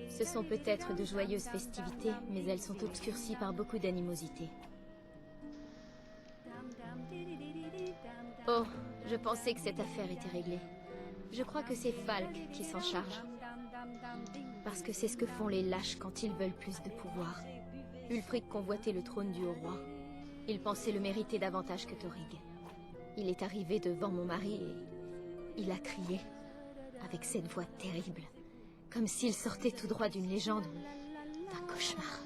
Ce sont peut-être de joyeuses festivités, mais elles sont obscurcies par beaucoup d'animosité. Oh, je pensais que cette affaire était réglée. Je crois que c'est Falk qui s'en charge. Parce que c'est ce que font les lâches quand ils veulent plus de pouvoir. Ulfric convoitait le trône du haut roi. Il pensait le mériter davantage que Thorig. Il est arrivé devant mon mari et il a crié, avec cette voix terrible, comme s'il sortait tout droit d'une légende ou d'un cauchemar.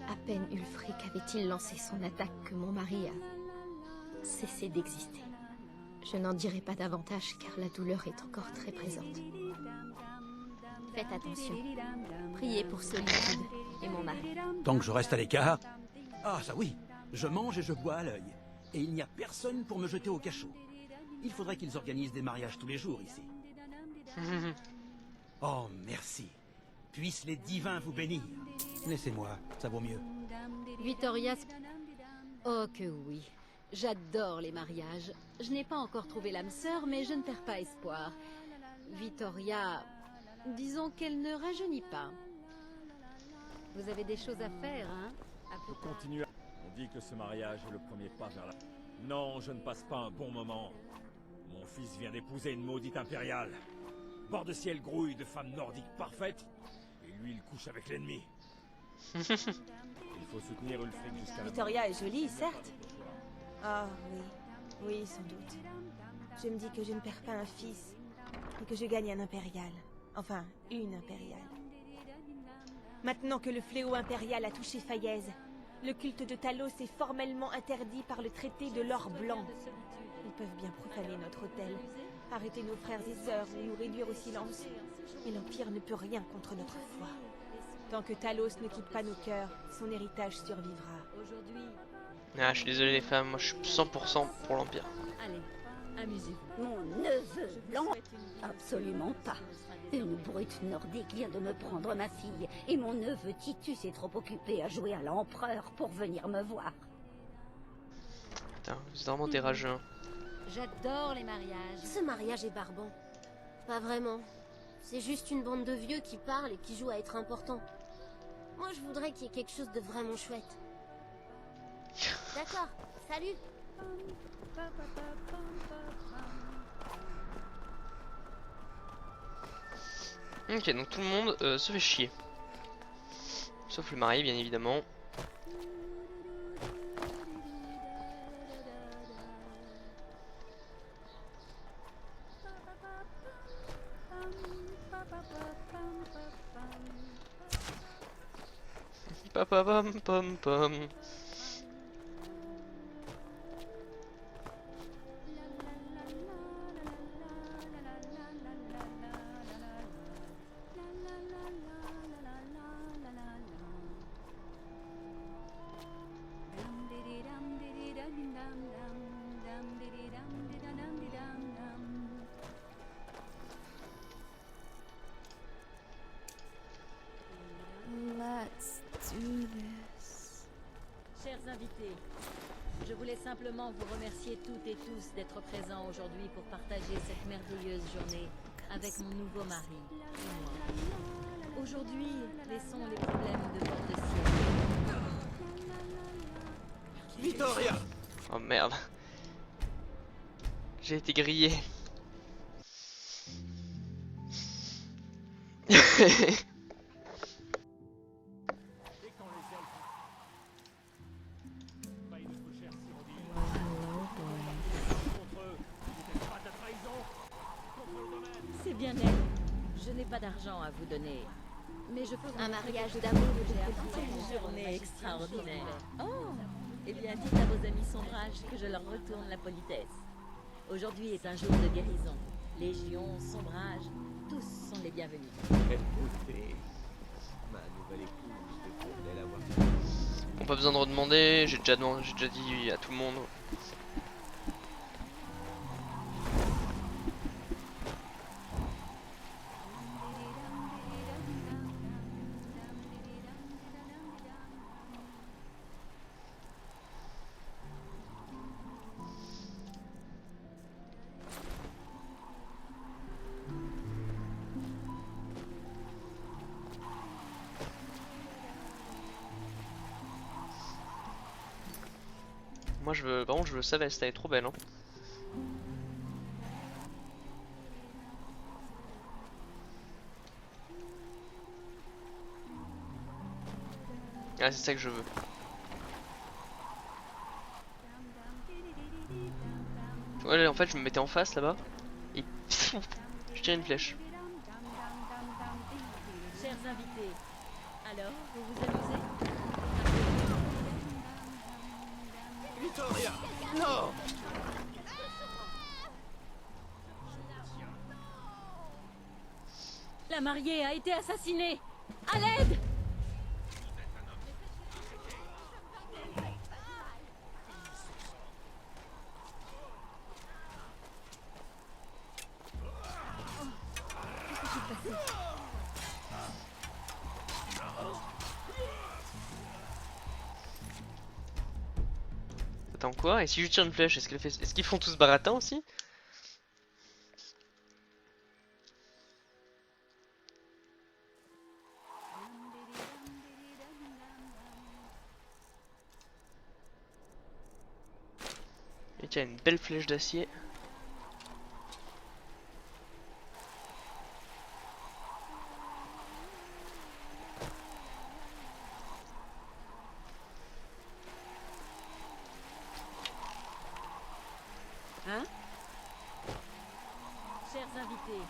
À peine Ulfric avait-il lancé son attaque que mon mari a cessé d'exister. Je n'en dirai pas davantage car la douleur est encore très présente. Faites attention. Priez pour Solitude et mon mari. Tant que je reste à l'écart. Ah, ça oui. Je mange et je bois à l'œil. Et il n'y a personne pour me jeter au cachot. Il faudrait qu'ils organisent des mariages tous les jours ici. Oh, merci. Puissent les divins vous bénir. Laissez-moi, ça vaut mieux. Vittoria, Oh que oui. J'adore les mariages. Je n'ai pas encore trouvé l'âme sœur, mais je ne perds pas espoir. Vittoria, disons qu'elle ne rajeunit pas. Vous avez des choses à faire, hein? Je continue. On dit que ce mariage est le premier pas vers la... Non, je ne passe pas un bon moment. Mon fils vient d'épouser une maudite impériale. Bord de ciel grouille de femmes nordiques parfaites. Et lui, il couche avec l'ennemi. Il faut soutenir Ulfric jusqu'à la... Vittoria est jolie, certes. Ah oui, oui, sans doute. Je me dis que je ne perds pas un fils et que je gagne un impérial. Enfin, une impériale. Maintenant que le fléau impérial a touché Faillaise, le culte de Talos est formellement interdit par le traité de l'or blanc. Ils peuvent bien profaner notre autel, arrêter nos frères et sœurs ou nous réduire au silence. Mais l'Empire ne peut rien contre notre foi. Tant que Talos ne quitte pas nos cœurs, son héritage survivra. Aujourd'hui, Ah, je suis désolé les femmes, moi je suis 100% pour l'Empire. allez, amusez-vous. Mon neveu blanc? Absolument pas. Une brute nordique vient de me prendre ma fille, et mon neveu Titus est trop occupé à jouer à l'empereur pour venir me voir. Putain, vous êtes vraiment des rageux. Hein. J'adore les mariages. ce mariage est barbant. Pas vraiment. C'est juste une bande de vieux qui parlent et qui jouent à être importants. Moi, je voudrais qu'il y ait quelque chose de vraiment chouette. D'accord, salut. Ok, donc tout le monde se fait chier. Sauf le mari, bien évidemment. Papa pam pam pam. Let's do this. Chers invités, je voulais simplement vous remercier toutes et tous d'être présents aujourd'hui pour partager cette merveilleuse journée avec mon nouveau mari et moi. Aujourd'hui, laissons les problèmes de bord de ciel. Vittoria! Oh merde. J'ai été grillé. C'est bien elle. Je n'ai pas d'argent à vous donner. Mais je peux vous Un montrer mariage quelque d'amour chose que j'ai appris. Quelle Une journée extraordinaire. Oh, eh bien, dites à vos amis sombrages que je leur retourne la politesse. Aujourd'hui est un jour de guérison. Légion, sombrage, tous sont les bienvenus. Quelle beauté! Ma nouvelle épouse devrait l'avoir. Bon, pas besoin de redemander, j'ai déjà dit à tout le monde. Moi je veux, par contre je veux Savest, elle est trop belle hein. Ah c'est ça que je veux. Ouais en fait je me mettais en face là-bas et je tire une flèche. Chers invités, alors vous vous amusez? Vittoria! Non! La mariée a été assassinée! À l'aide! Attends quoi? Et si je tire une flèche, est-ce qu'ils font tous baratin aussi? Et tiens, une belle flèche d'acier. Hein? Chers invités,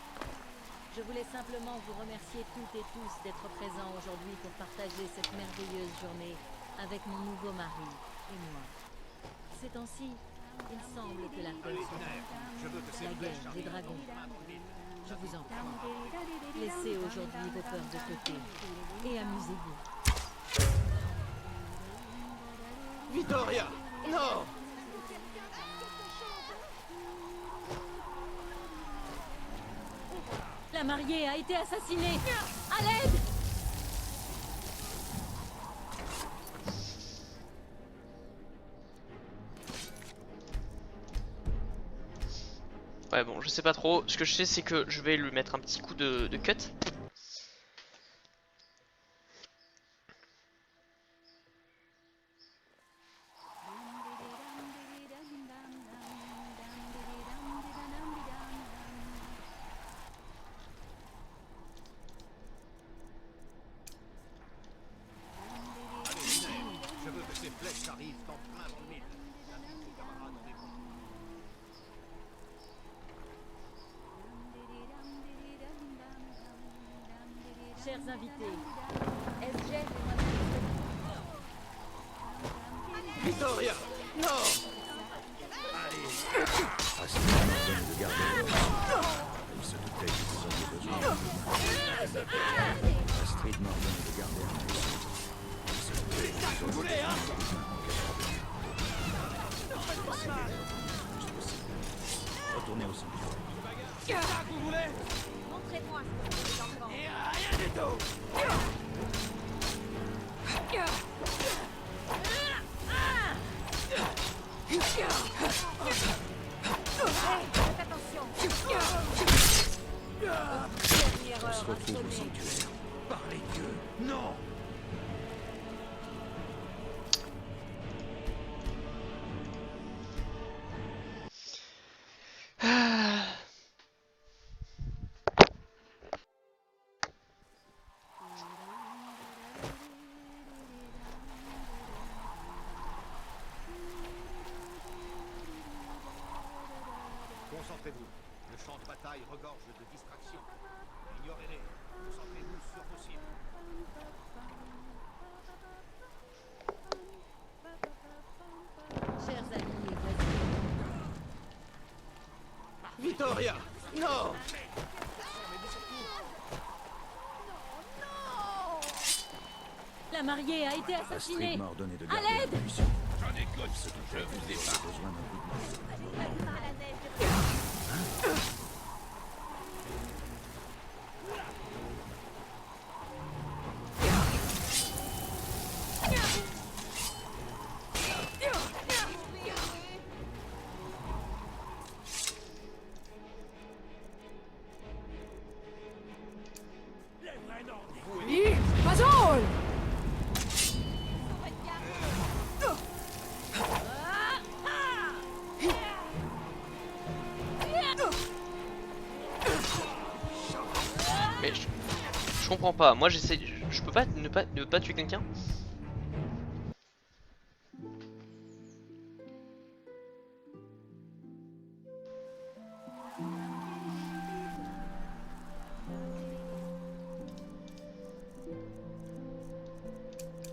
je voulais simplement vous remercier toutes et tous d'être présents aujourd'hui pour partager cette merveilleuse journée avec mon nouveau mari et moi. Ces temps-ci, il semble que la paix soit la guerre, les dragons. Je vous en prie, laissez aujourd'hui vos peurs de côté et amusez-vous. Vittoria! Non! La mariée a été assassinée! À l'aide! Ouais bon, je sais pas trop. Ce que je sais c'est que je vais lui mettre un petit coup de cut. Je veux que ces flèches arrivent en plein mille. Mes camarades en défendent. Chers invités, SG et moi-même. Vittoria! Non! Astrid m'ordonne de garder un. Il se doutait que vous auriez besoin de. Astrid m'ordonne de garder un. Il se doutait que vous auriez besoin de. Retournez au sanctuaire. Qu'est-ce que vous voulez? Montrez-moi ce que vous enfants. Rien du tout! Faites attention. On se retrouve au sanctuaire. Par les dieux, non! Concentrez-vous. Le champ de bataille regorge de distractions. Ignorez-les. Concentrez-vous sur vos cibles. Chers amis, Vittoria! Non! la mariée a été assassinée. Astrid m'a ordonné de À garder l'aide! la munition. J'en écoute, je vous ai pas. Besoin d'un coup de main. Mais je comprends pas. Moi j'essaie. Je peux pas ne pas tuer quelqu'un.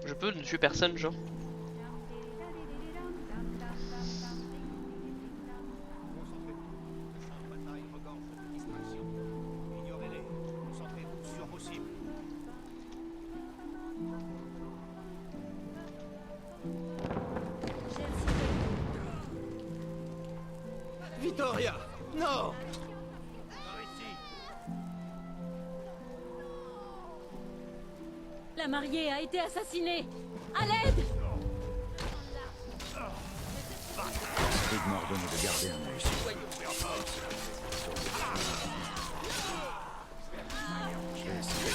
Je peux ne tuer personne, genre. Concentrez-vous. Le champ de bataille regorge de distractions. Ignorez-les. Concentrez-vous sur vos cibles. Vittoria! Non! Par ici! La mariée a été assassinée. À l'aide! Astrid m'a ordonné de garder un œil sur Je vais essayer.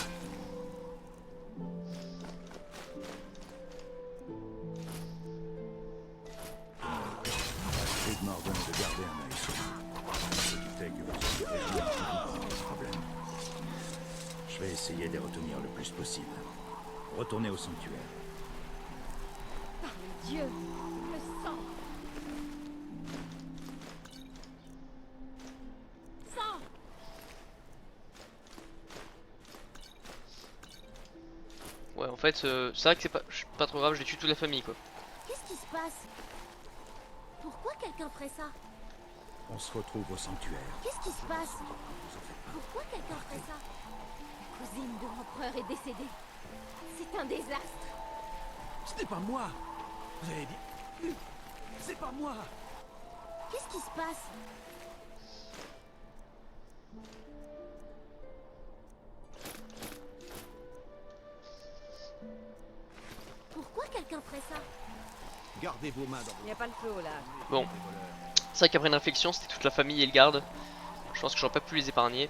Astrid m'a ordonné de garder un œil sur vous. Je doutais que vous auriez réglé un problème. Je vais essayer de les retenir le plus possible. Retournez au sanctuaire. Dieu, le sang. Sang. Ouais, en fait, c'est vrai que c'est pas trop grave, j'ai tué toute la famille quoi. Qu'est-ce qui se passe? Pourquoi quelqu'un ferait ça? On se retrouve au sanctuaire. Qu'est-ce qui se passe? Pourquoi quelqu'un ferait ça? La cousine de l'empereur est décédée. C'est un désastre. Ce n'est pas moi. Vous avez dit... C'est pas moi. Qu'est-ce qui se passe? Pourquoi quelqu'un ferait ça? Gardez vos mains dans Il n'y a pas le feu au lac. Bon, c'est vrai qu'après une infection, c'était toute la famille et le garde. Je pense que j'aurais pas pu les épargner.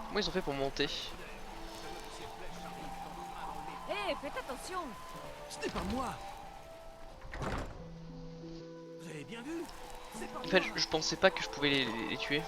Comment ils ont fait pour monter? Hé, faites attention! Ce n'est pas moi. Vous avez bien vu? C'est pas En fait, moi. je pensais pas que je pouvais les tuer.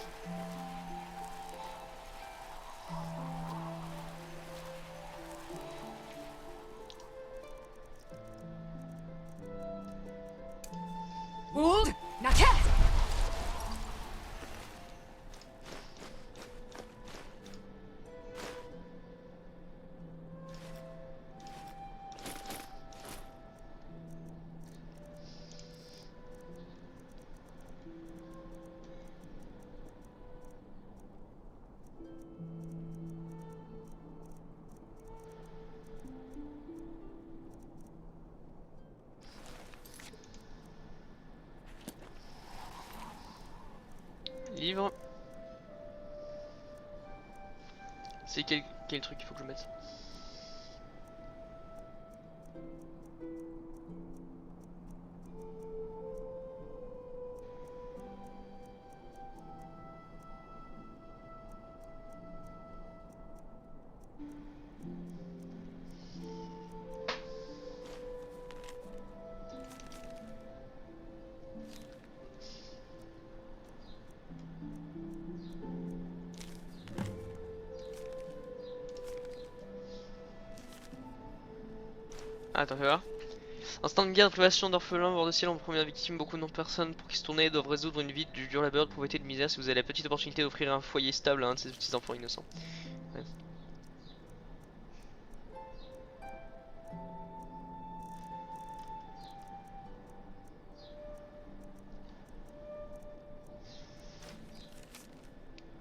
Livre. C'est quel truc il faut que je mette? Attends, fais voir. Instant de guerre, privation d'orphelins, bord de ciel en première victime, beaucoup de personnes pour qui se tourner doivent résoudre une vie du dur labeur, de pauvreté et de misère si vous avez la petite opportunité d'offrir un foyer stable à un de ces petits enfants innocents. Ouais.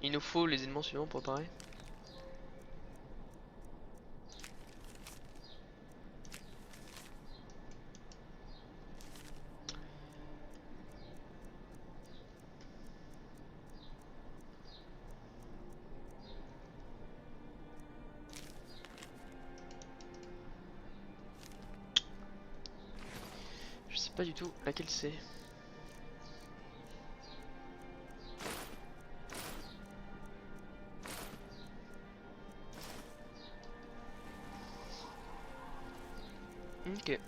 Il nous faut les éléments suivants pour réparer. Je sais pas du tout laquelle c'est. Ok.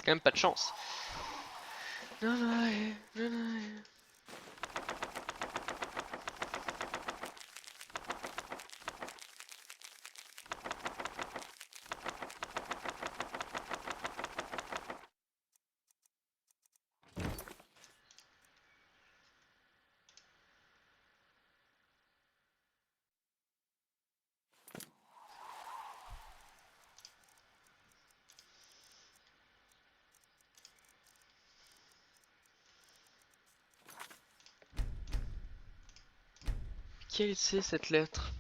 Quand même pas de chance. Quelle c'est cette lettre?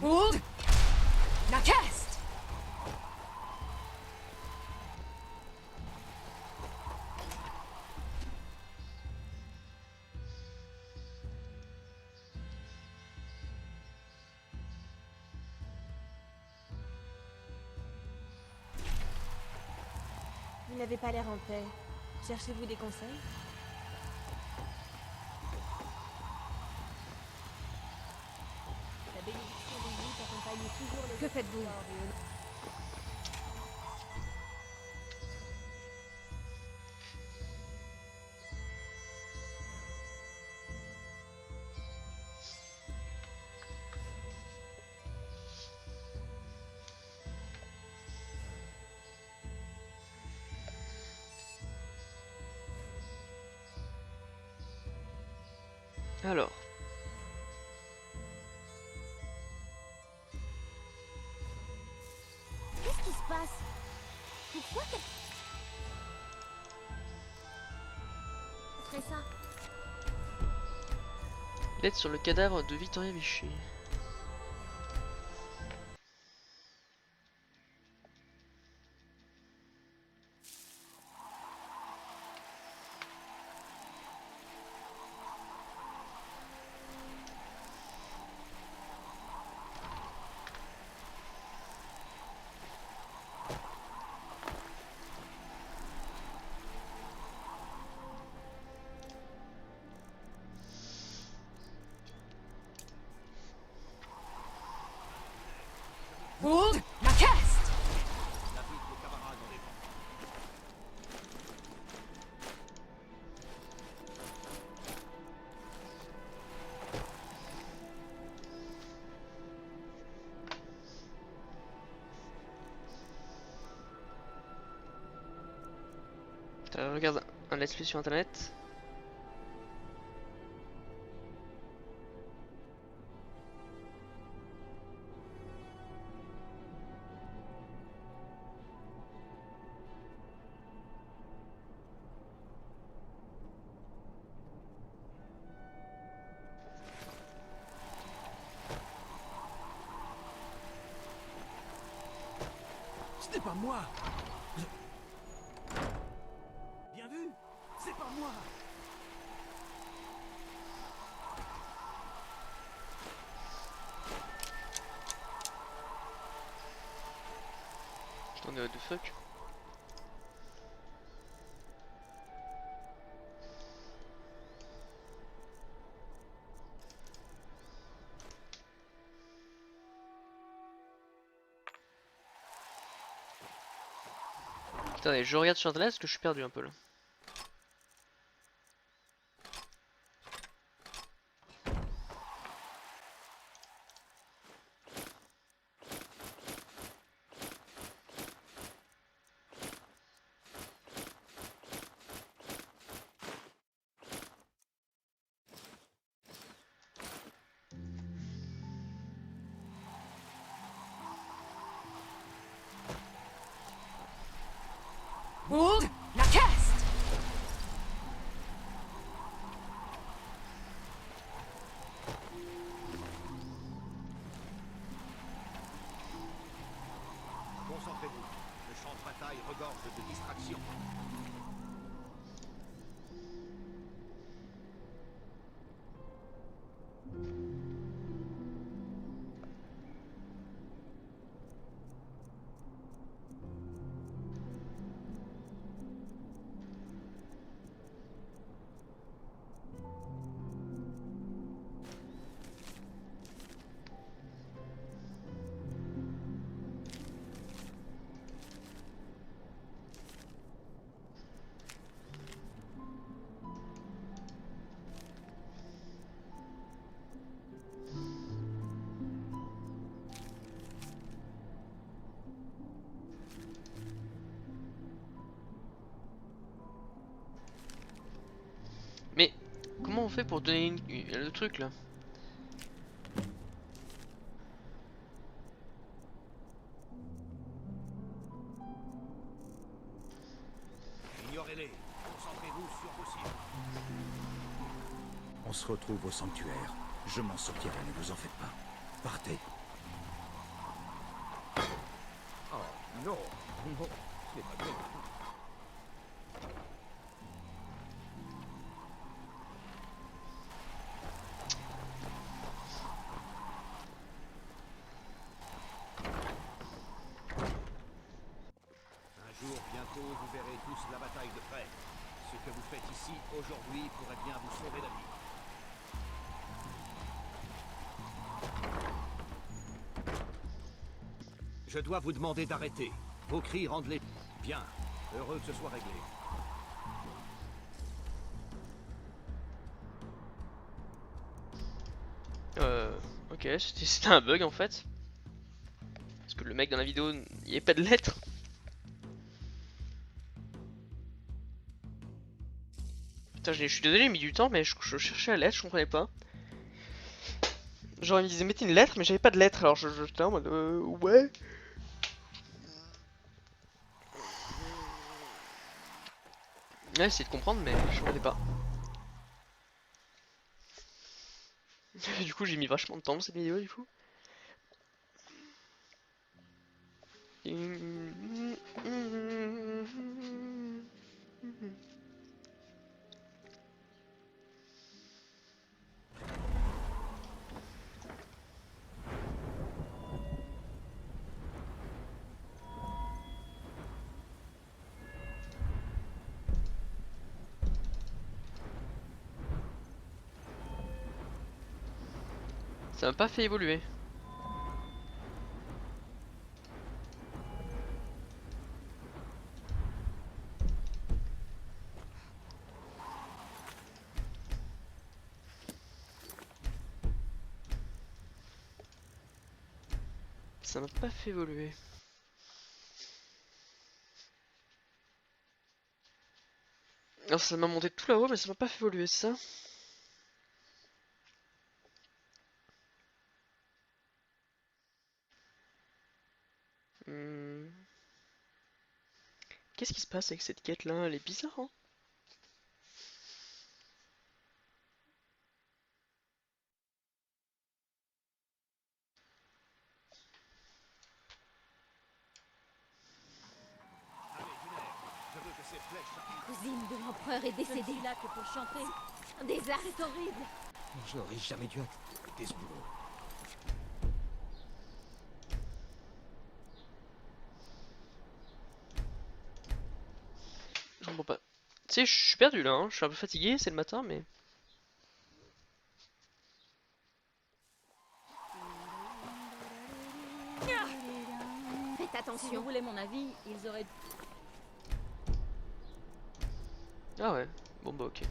Hold! Now cast! Vous n'avez pas l'air en paix. Cherchez-vous des conseils? La bénédiction des nuits accompagne toujours les... Que faites-vous? Alors. Qu'est-ce qui se passe? Pourquoi qu'elle ferait ça? Lettre sur le cadavre de Victoria Vichy. Hold! Now cast! Regarde un let's play sur internet. pas moi. Bien vu, c'est pas moi. Putain, what the fuck. Attendez, je regarde sur internet parce que je suis perdu un peu là. Hold! Now cast! Concentrez-vous. Le champ de bataille regorge de distractions. Mais comment on fait pour donner le truc là? Ignorez-les. Concentrez-vous sur vos cibles. On se retrouve au sanctuaire. Je m'en sortirai, ne vous en faites pas. Partez. Oh non, non, ce n'est pas bien. Un jour, bientôt, vous verrez tous la bataille de près. Ce que vous faites ici, aujourd'hui, pourrait bien vous sauver la vie. Je dois vous demander d'arrêter. Vos cris rendent les... Bien. Heureux que ce soit réglé. Ok, c'était un bug en fait. Parce que le mec dans la vidéo, il n'y avait pas de lettres. Putain, je suis désolé, j'ai mis du temps, mais je cherchais la lettre, je comprenais pas. Genre, il me disait mettez une lettre, mais j'avais pas de lettre, alors j'étais en mode ouais. Ouais, essayez de comprendre, mais je comprenais pas. Du coup, j'ai mis vachement de temps dans cette vidéo, du coup. Ça m'a pas fait évoluer. Ça m'a pas fait évoluer. Alors ça m'a monté tout là-haut, mais ça m'a pas fait évoluer, c'est ça? Qu'est-ce qui se passe avec cette quête là? Elle est bizarre, hein? l'empereur est décédé. là que pour chanter. Un désastre. C'est horrible. Je n'aurais jamais dû accepter ce boulot. Je comprends pas. Tu sais, je suis perdu là, hein. Je suis un peu fatigué, c'est le matin, mais... Faites Si attention. vous voulez mon avis, ils auraient... Ah ouais, bon bah ok.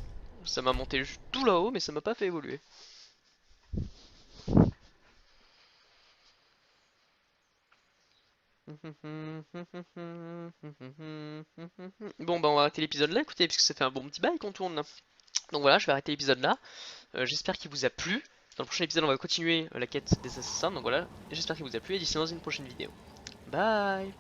Ça m'a monté tout là-haut, mais ça m'a pas fait évoluer. Bon bah on va arrêter l'épisode là, écoutez, puisque ça fait un bon petit bail qu'on tourne là. Donc voilà, je vais arrêter l'épisode là. J'espère qu'il vous a plu. Dans le prochain épisode, on va continuer la quête des assassins. Donc voilà, j'espère qu'il vous a plu et d'ici dans une prochaine vidéo. Bye.